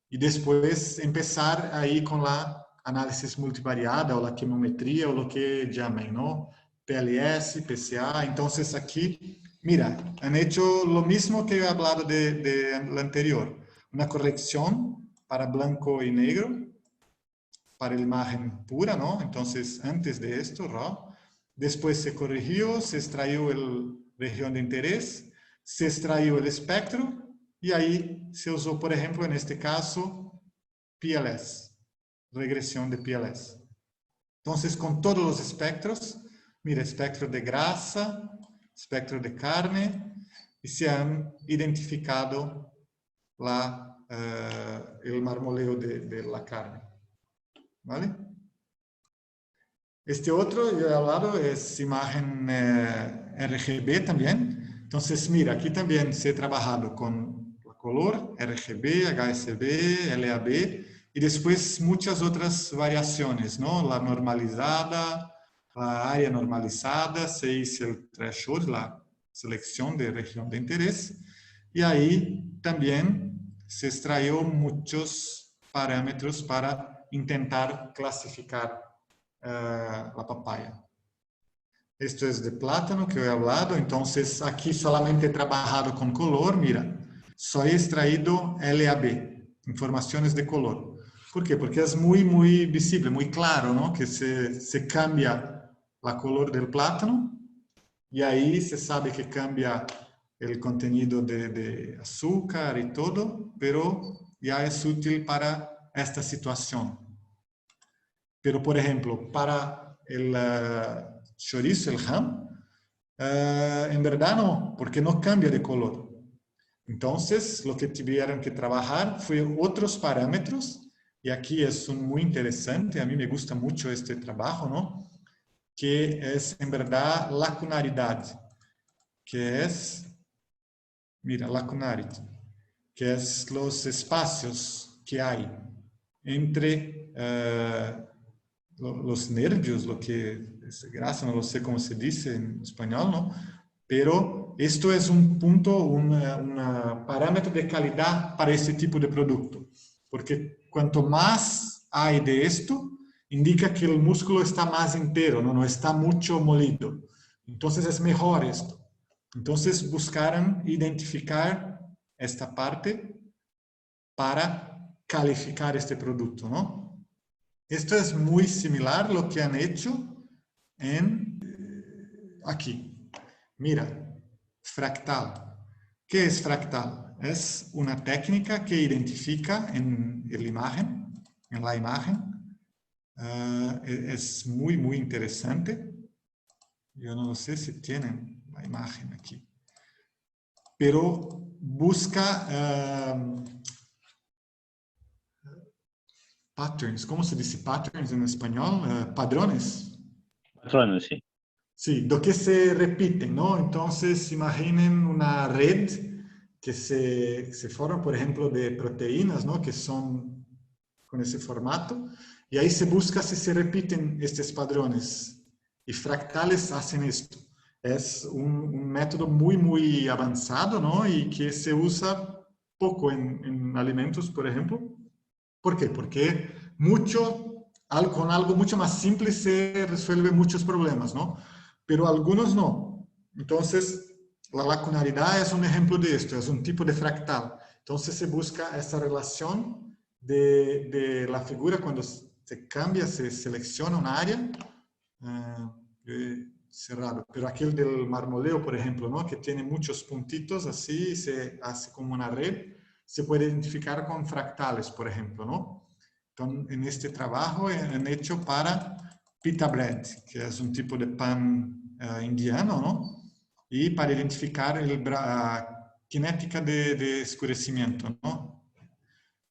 Y después empezar ahí con la análisis multivariada o la quimometría o lo que llamen, ¿no? PLS, PCA. Entonces aquí, mira, han hecho lo mismo que he hablado de lo anterior. Una corrección para blanco y negro, para la imagen pura, ¿no? Entonces, antes de esto, RAW. Después se corrigió, se extrayó la región de interés, se extrayó el espectro Y ahí se usó, por ejemplo, en este caso, PLS, regresión de PLS. Entonces, con todos los espectros, mira, espectro de grasa, espectro de carne, y se han identificado el marmoleo de la carne. ¿Vale? Este otro, yo he hablado, es imagen RGB también. Entonces, mira, aquí también se ha trabajado con color, RGB, HSV, LAB, y después muchas otras variaciones, ¿no? La normalizada, la área normalizada, se hizo el threshold, la selección de región de interés, y ahí también se extrayó muchos parámetros para intentar clasificar la papaya. Esto es de plátano que he hablado, entonces aquí solamente he trabajado con color, mira, solo he extraído LAB, informaciones de color. ¿Por qué? Porque es muy visible, muy claro, ¿no? Que se cambia la color del plátano y ahí se sabe que cambia el contenido de azúcar y todo, pero ya es útil para esta situación. Pero, por ejemplo, para el chorizo, el ham, en verdad no, porque no cambia de color. Entonces, lo que tuvieron que trabajar fue otros parámetros, y aquí es muy interesante, a mí me gusta mucho este trabajo, ¿no? Que es, en verdad, lacunaridad, que es, mira, lacunaridad, que es los espacios que hay entre los nervios, lo que es grasa, no lo sé cómo se dice en español, ¿no? Pero esto es un punto, un parámetro de calidad para este tipo de producto, porque cuanto más hay de esto, indica que el músculo está más entero, no está mucho molido. Entonces es mejor esto. Entonces buscaron identificar esta parte para calificar este producto, ¿no? Esto es muy similar a lo que han hecho en aquí. Mira, fractal. ¿Qué es fractal? Es una técnica que identifica en la imagen. Es muy interesante. Yo no sé si tienen la imagen aquí. Pero busca patterns. ¿Cómo se dice patterns en español? Padrones. Patrones, sí. Sí, lo que se repiten, ¿no? Entonces, imaginen una red que se forma, por ejemplo, de proteínas, ¿no? Que son con ese formato, y ahí se busca si se repiten estos patrones. Y fractales hacen esto. Es un método muy avanzado, ¿no? Y que se usa poco en alimentos, por ejemplo. ¿Por qué? Porque con algo mucho más simple se resuelven muchos problemas, ¿no? Pero algunos no. Entonces, la lacunaridad es un ejemplo de esto, es un tipo de fractal. Entonces se busca esa relación de la figura cuando se cambia, se selecciona un área cerrado. Pero aquel del marmoleo, por ejemplo, ¿no? Que tiene muchos puntitos así, se hace como una red, se puede identificar con fractales, por ejemplo, ¿no? Entonces, en este trabajo han hecho para pita bread, que es un tipo de pan indiano, ¿no? Y para identificar la cinética de escurecimiento, ¿no?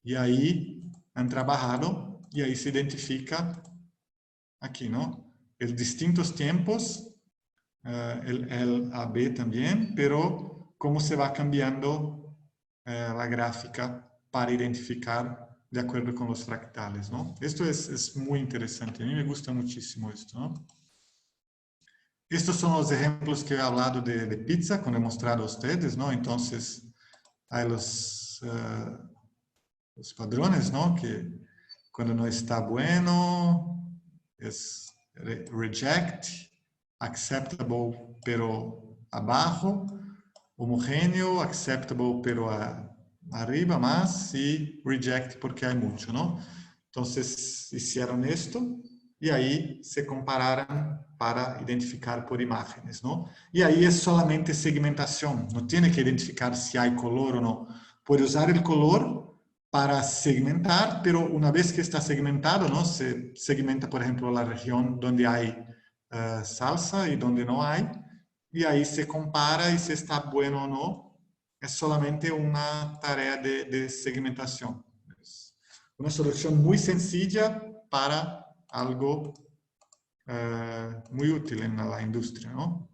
Y ahí han trabajado y ahí se identifica aquí, ¿no? En distintos tiempos, el AB también, pero cómo se va cambiando la gráfica para identificar de acuerdo con los fractales, ¿no? Esto es muy interesante, a mí me gusta muchísimo esto, ¿no? Estos son los ejemplos que he hablado de pizza, cuando he mostrado a ustedes, ¿no? Entonces, hay los padrones, ¿no? Que cuando no está bueno, es reject, acceptable, pero abajo, homogéneo, acceptable, pero arriba más, y reject porque hay mucho, ¿no? Entonces, hicieron esto y ahí se compararon para identificar por imágenes, ¿no? Y ahí es solamente segmentación, no tiene que identificar si hay color o no, puede usar el color para segmentar, pero una vez que está segmentado, ¿no? Se segmenta, por ejemplo, la región donde hay salsa y donde no hay, y ahí se compara y si está bueno o no. Es solamente una tarea de segmentación. Es una solución muy sencilla para algo muy útil en la industria, ¿no?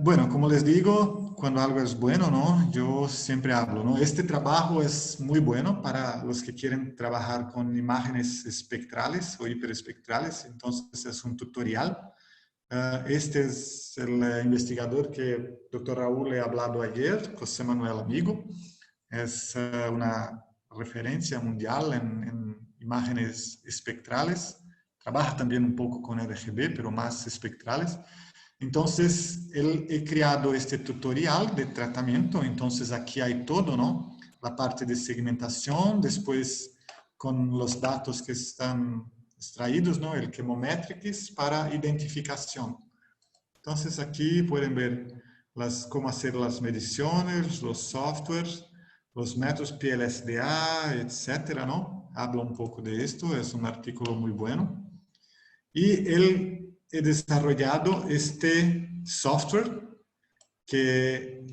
Bueno, como les digo, cuando algo es bueno, ¿no? Yo siempre hablo, ¿no? Este trabajo es muy bueno para los que quieren trabajar con imágenes espectrales o hiperespectrales, entonces es un tutorial. Este es el investigador que Dr. Raúl le ha hablado ayer, José Manuel Amigo. Es una referencia mundial en imágenes espectrales. Trabaja también un poco con RGB, pero más espectrales. Entonces, él ha creado este tutorial de tratamiento. Entonces, aquí hay todo, ¿no? La parte de segmentación, después con los datos que están extraídos, ¿no? El chemometrics para identificación. Entonces, aquí pueden ver cómo hacer las mediciones, los softwares, los métodos PLSDA, etcétera, ¿no? Habla un poco de esto, es un artículo muy bueno. Y él ha desarrollado este software que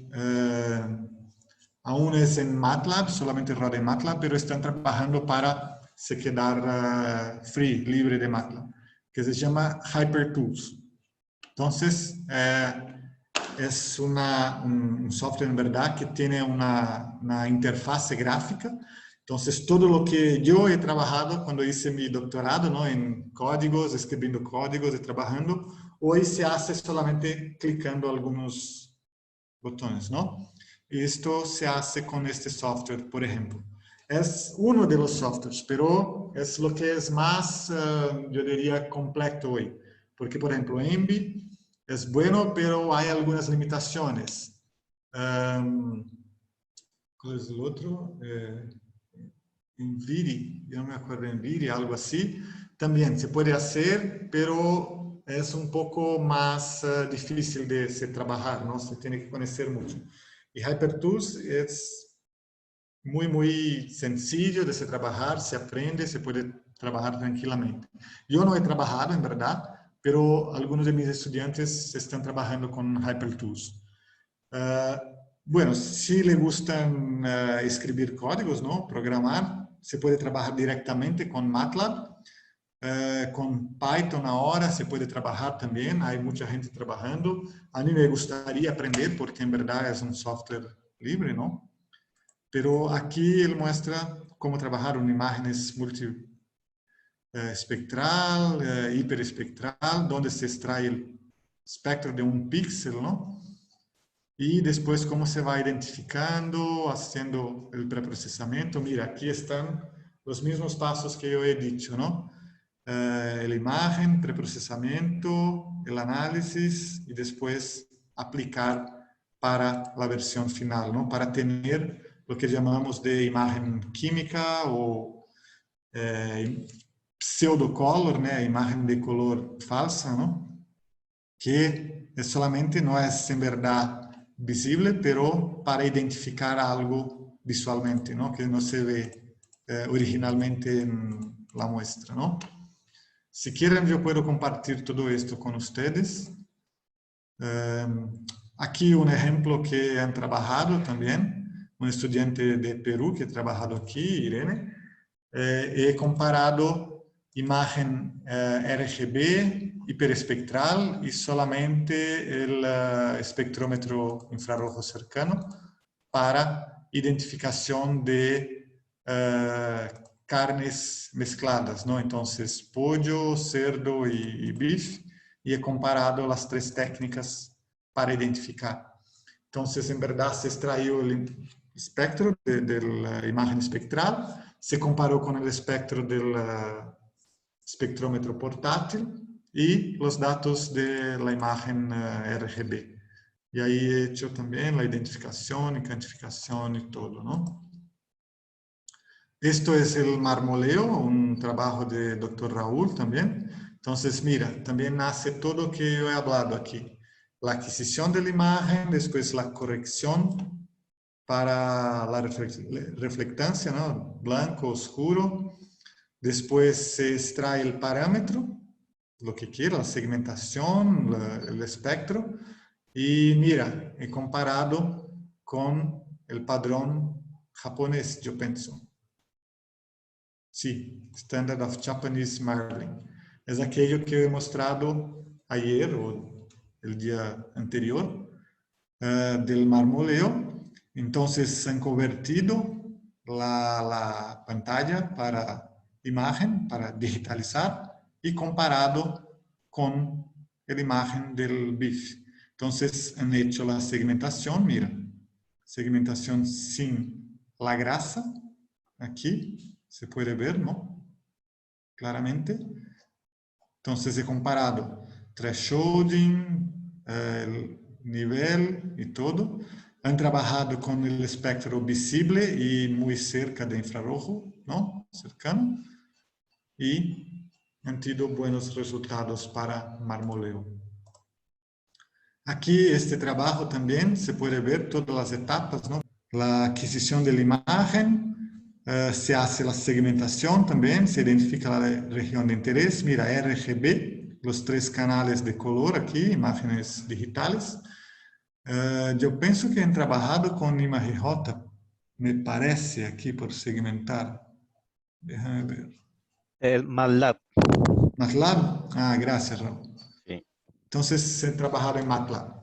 aún es en MATLAB, solamente roda en MATLAB, pero están trabajando para se quedar free, libre de MATLAB, que se llama HyperTools. Entonces, es un software en verdad que tiene una interfase gráfica. Entonces, todo lo que yo he trabajado cuando hice mi doctorado, ¿no? En códigos, escribiendo códigos y trabajando, hoy se hace solamente clicando algunos botones, ¿no? Y esto se hace con este software, por ejemplo. Es uno de los softwares, pero es lo que es más, yo diría, completo hoy. Porque, por ejemplo, Envy es bueno, pero hay algunas limitaciones. ¿Cuál es el otro? Nvidia, yo no me acuerdo de Nvidia, algo así. También se puede hacer, pero es un poco más difícil de se trabajar, ¿no? Se tiene que conocer mucho. Y HyperTools es muy sencillo de se trabajar, se aprende, se puede trabajar tranquilamente. Yo no he trabajado, en verdad, pero algunos de mis estudiantes están trabajando con HyperTools. Bueno, si le gustan escribir códigos, ¿no? Programar, se puede trabajar directamente con MATLAB. Con Python ahora se puede trabajar también, hay mucha gente trabajando. A mí me gustaría aprender porque en verdad es un software libre, ¿no? Pero aquí él muestra cómo trabajar en imágenes multiespectral, hiperespectral, donde se extrae el espectro de un píxel, ¿no? Y después cómo se va identificando, haciendo el preprocesamiento. Mira, aquí están los mismos pasos que yo he dicho, ¿no? La imagen, preprocesamiento, el análisis y después aplicar para la versión final, ¿no? Para tener lo que llamamos de imagen química o pseudocolor, ¿no? Imagen de color falsa, ¿no? Que solamente no es en verdad visible, pero para identificar algo visualmente, ¿no? Que no se ve originalmente en la muestra, ¿no? Si quieren, yo puedo compartir todo esto con ustedes. Aquí un ejemplo que han trabajado también, un estudiante de Perú que ha trabajado aquí, Irene. He comparado imagen RGB hiperespectral y solamente el espectrómetro infrarrojo cercano para identificación de carnes mezcladas, ¿no? Entonces, pollo, cerdo y beef, y he comparado las tres técnicas para identificar. Entonces, en verdad, se extrajo el espectro de la imagen espectral, se comparó con el espectro del espectrómetro portátil y los datos de la imagen RGB. Y ahí he hecho también la identificación y cuantificación y todo, ¿no? Esto es el marmoleo, un trabajo de Dr. Raúl también. Entonces, mira, también nace todo lo que yo he hablado aquí. la adquisición de la imagen, después la corrección para la reflectancia, ¿no? Blanco, oscuro. Después se extrae el parámetro, lo que quiera, la segmentación, el espectro. Y mira, he comparado con el padrón japonés, yo pienso. Sí, Standard of Japanese Marbling. Es aquello que he mostrado ayer o el día anterior del marmoleo. Entonces han convertido la pantalla para imagen, para digitalizar y comparado con la imagen del BIF. Entonces han hecho la segmentación, mira, segmentación sin la grasa, aquí se puede ver, ¿no? Claramente. Entonces he comparado thresholding, el nivel y todo. Han trabajado con el espectro visible y muy cerca de infrarrojo, ¿no? Cercano. Y han tenido buenos resultados para marmoleo. Aquí este trabajo también se puede ver todas las etapas, ¿no? La adquisición de la imagen, se hace la segmentación también, se identifica la región de interés. Mira, RGB, los 3 canales de color aquí, imágenes digitales. Yo pienso que han trabajado con ImageJ, me parece aquí por segmentar. Déjame ver. El MATLAB. MATLAB, gracias, Raúl. Sí. Entonces se ha trabajado en MATLAB.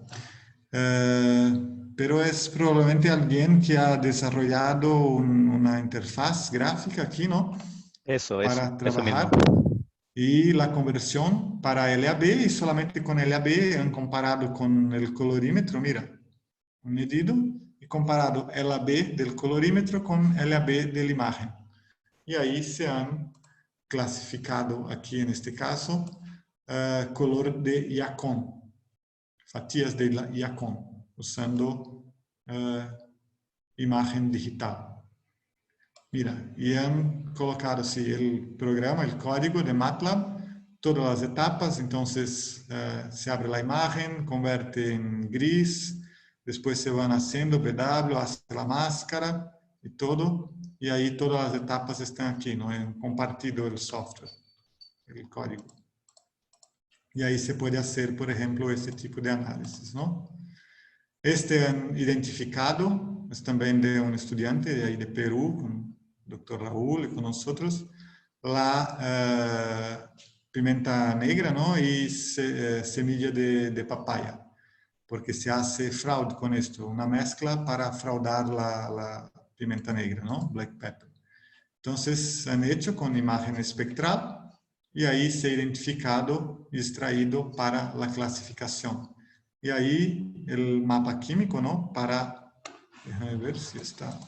Pero es probablemente alguien que ha desarrollado una interfaz gráfica aquí, ¿no? Eso Para trabajar. mismo. Y la conversión para LAB, y solamente con LAB han comparado con el colorímetro, mira, han medido y comparado LAB del colorímetro con LAB de la imagen. Y ahí se han clasificado, aquí en este caso, color de IACON, fatias de la IACON, usando imagen digital. Mira, y han colocado así el programa, el código de MATLAB, todas las etapas, entonces se abre la imagen, convierte en gris, después se van haciendo BW, hace la máscara y todo, y ahí todas las etapas están aquí, ¿no? Han compartido el software, el código. Y ahí se puede hacer, por ejemplo, este tipo de análisis, ¿no? Este han identificado, es también de un estudiante de ahí de Perú, con el doctor Raúl y con nosotros, la pimienta negra, ¿no? Y semilla de papaya, porque se hace fraude con esto, una mezcla para fraudar la pimienta negra, ¿no? Black pepper. Entonces han hecho con imagen espectral y ahí se ha identificado y extraído para la clasificación. Y ahí el mapa químico, ¿no? Para, déjame ver si está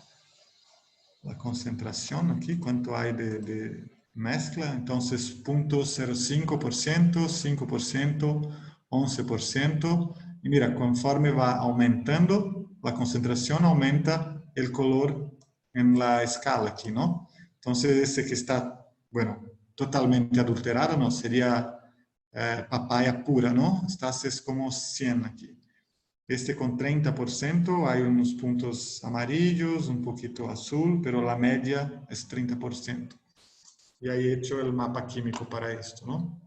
la concentración aquí, cuánto hay de mezcla. Entonces, 0.05%, 5%, 11%. Y mira, conforme va aumentando, la concentración aumenta el color en la escala aquí, ¿no? Entonces, ese que está, bueno, totalmente adulterado, ¿no? Sería papaya pura, ¿no? Estas es como 100 aquí. Este con 30%, hay unos puntos amarillos, un poquito azul, pero la media es 30%. Y ahí he hecho el mapa químico para esto, ¿no?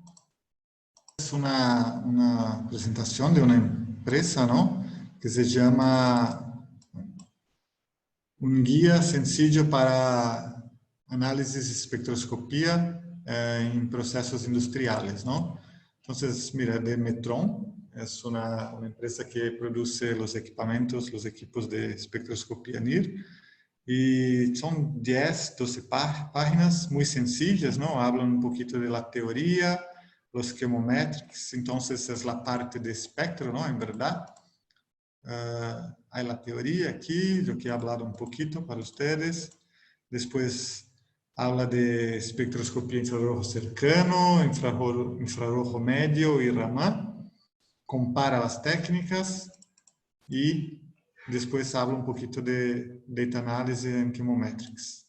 Es una presentación de una empresa, ¿no? Que se llama un guía sencillo para análisis y espectroscopía en procesos industriales, ¿no? Entonces, mira, de Metron, es una empresa que produce los equipamientos, los equipos de espectroscopía NIR, y son 10, 12 páginas muy sencillas, ¿no? Hablan un poquito de la teoría, los chemometrics, entonces es la parte de espectro, ¿no? En verdad. Hay la teoría aquí, yo que he hablado un poquito para ustedes. Después habla de espectroscopía infrarrojo cercano, infrarrojo medio y Raman. Compara las técnicas y después habla un poquito de data analysis en chemometrics.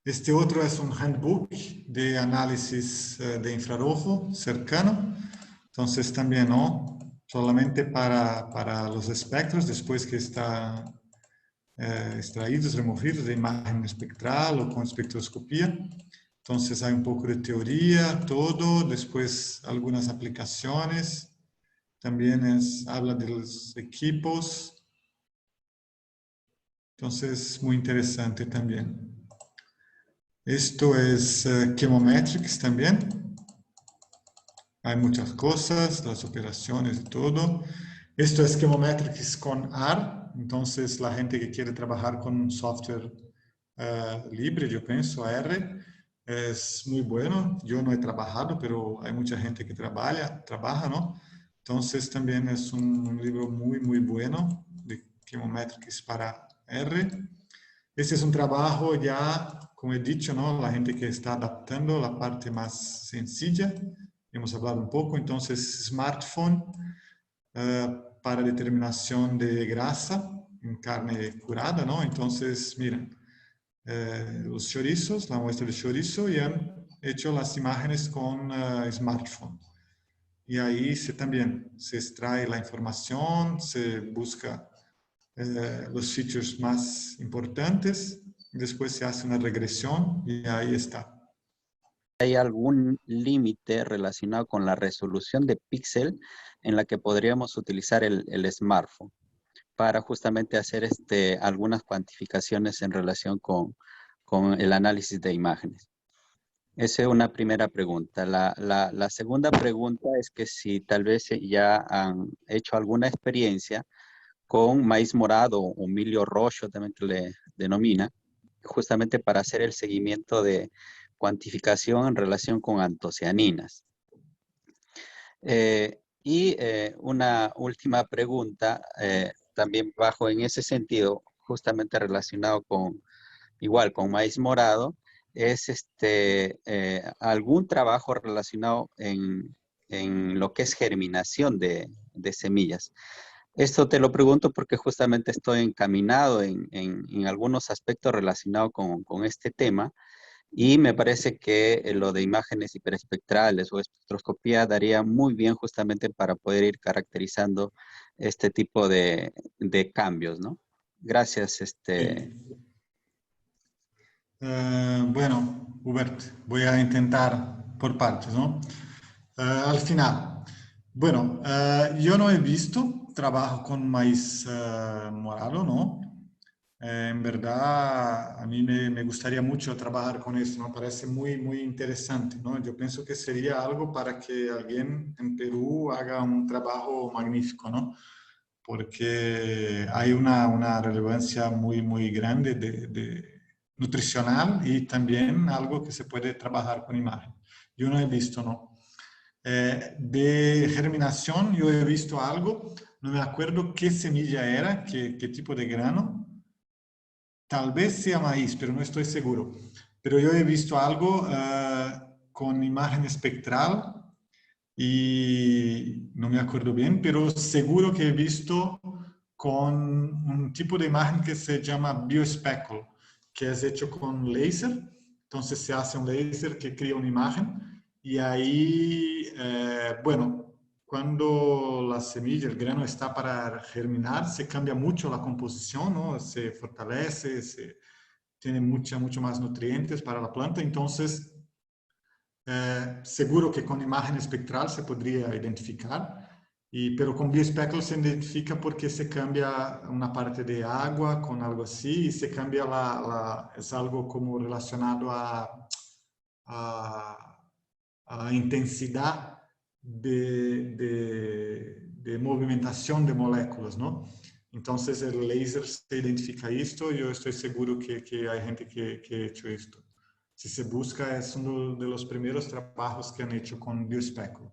Este otro es un handbook de análisis de infrarrojo cercano. Entonces también, ¿no? Solamente para los espectros, después que está extraídos, removidos de imagen espectral o con espectroscopía. Entonces hay un poco de teoría, todo, después algunas aplicaciones. También habla de los equipos. Entonces, muy interesante también. Esto es Chemometrics también. Hay muchas cosas, las operaciones y todo. Esto es Chemometrics con R. Entonces, la gente que quiere trabajar con software libre, yo pienso, R, es muy bueno. Yo no he trabajado, pero hay mucha gente que trabaja, ¿no? Entonces, también es un libro muy, muy bueno de Chemometrics para R. Este es un trabajo ya, como he dicho, ¿no? La gente que está adaptando la parte más sencilla. Hemos hablado un poco, entonces, smartphone para determinación de grasa en carne curada, ¿no? Entonces, miren, los chorizos, la muestra de chorizo, y han hecho las imágenes con smartphone. Y ahí también se extrae la información, se busca los features más importantes, después se hace una regresión y ahí está. ¿Hay algún límite relacionado con la resolución de píxel en la que podríamos utilizar el smartphone para justamente hacer algunas cuantificaciones en relación con el análisis de imágenes? Esa es una primera pregunta. La segunda pregunta es que si tal vez ya han hecho alguna experiencia con maíz morado o milio rojo, también que le denomina, justamente para hacer el seguimiento de cuantificación en relación con antocianinas. Una última pregunta, también bajo en ese sentido, justamente relacionado con, igual, con maíz morado, es algún trabajo relacionado en lo que es germinación de semillas. Esto te lo pregunto porque justamente estoy encaminado en algunos aspectos relacionados con este tema y me parece que lo de imágenes hiperespectrales o espectroscopía daría muy bien justamente para poder ir caracterizando este tipo de cambios, ¿no? Gracias. Bueno, Hubert, voy a intentar por partes, ¿no? Al final, bueno, yo no he visto trabajo con maíz morado, ¿no? En verdad, a mí me gustaría mucho trabajar con eso, me parece muy, muy interesante, ¿no? Yo pienso que sería algo para que alguien en Perú haga un trabajo magnífico, ¿no? Porque hay una relevancia muy, muy grande de nutricional y también algo que se puede trabajar con imagen. Yo no he visto, ¿no? De germinación, yo he visto algo, no me acuerdo qué semilla era, qué tipo de grano. Tal vez sea maíz, pero no estoy seguro. Pero yo he visto algo con imagen espectral y no me acuerdo bien, pero seguro que he visto con un tipo de imagen que se llama biospeckle, que es hecho con láser. Entonces se hace un láser que crea una imagen y ahí, bueno, cuando la semilla, el grano está para germinar, se cambia mucho la composición, ¿no? Se fortalece, tiene mucho más nutrientes para la planta. Entonces, seguro que con imagen espectral se podría identificar, pero con biospeckle se identifica porque se cambia una parte de agua con algo así y se cambia es algo como relacionado a intensidad de movimentación de moléculas, ¿no? Entonces el láser se identifica esto, yo estoy seguro que hay gente que ha hecho esto. Si se busca, es uno de los primeros trabajos que han hecho con biospeckle.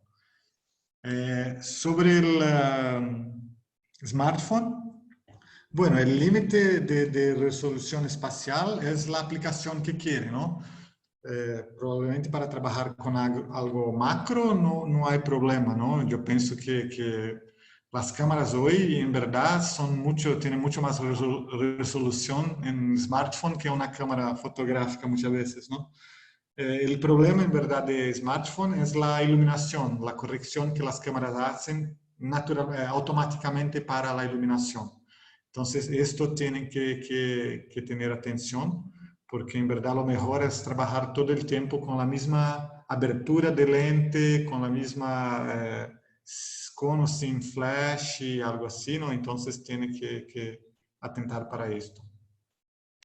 Sobre el smartphone, bueno, el límite de resolución espacial es la aplicación que quiere, ¿no? Probablemente para trabajar con algo macro no hay problema, ¿no? Yo pienso que Las cámaras hoy en verdad tienen mucho más resolución en smartphone que una cámara fotográfica muchas veces, ¿no? El problema en verdad de smartphone es la iluminación, la corrección que las cámaras hacen automáticamente para la iluminación. Entonces, esto tienen que tener atención, porque en verdad lo mejor es trabajar todo el tiempo con la misma abertura de lente, con la misma, con o sin flash y algo así, ¿no? Entonces, tiene que atentar para esto.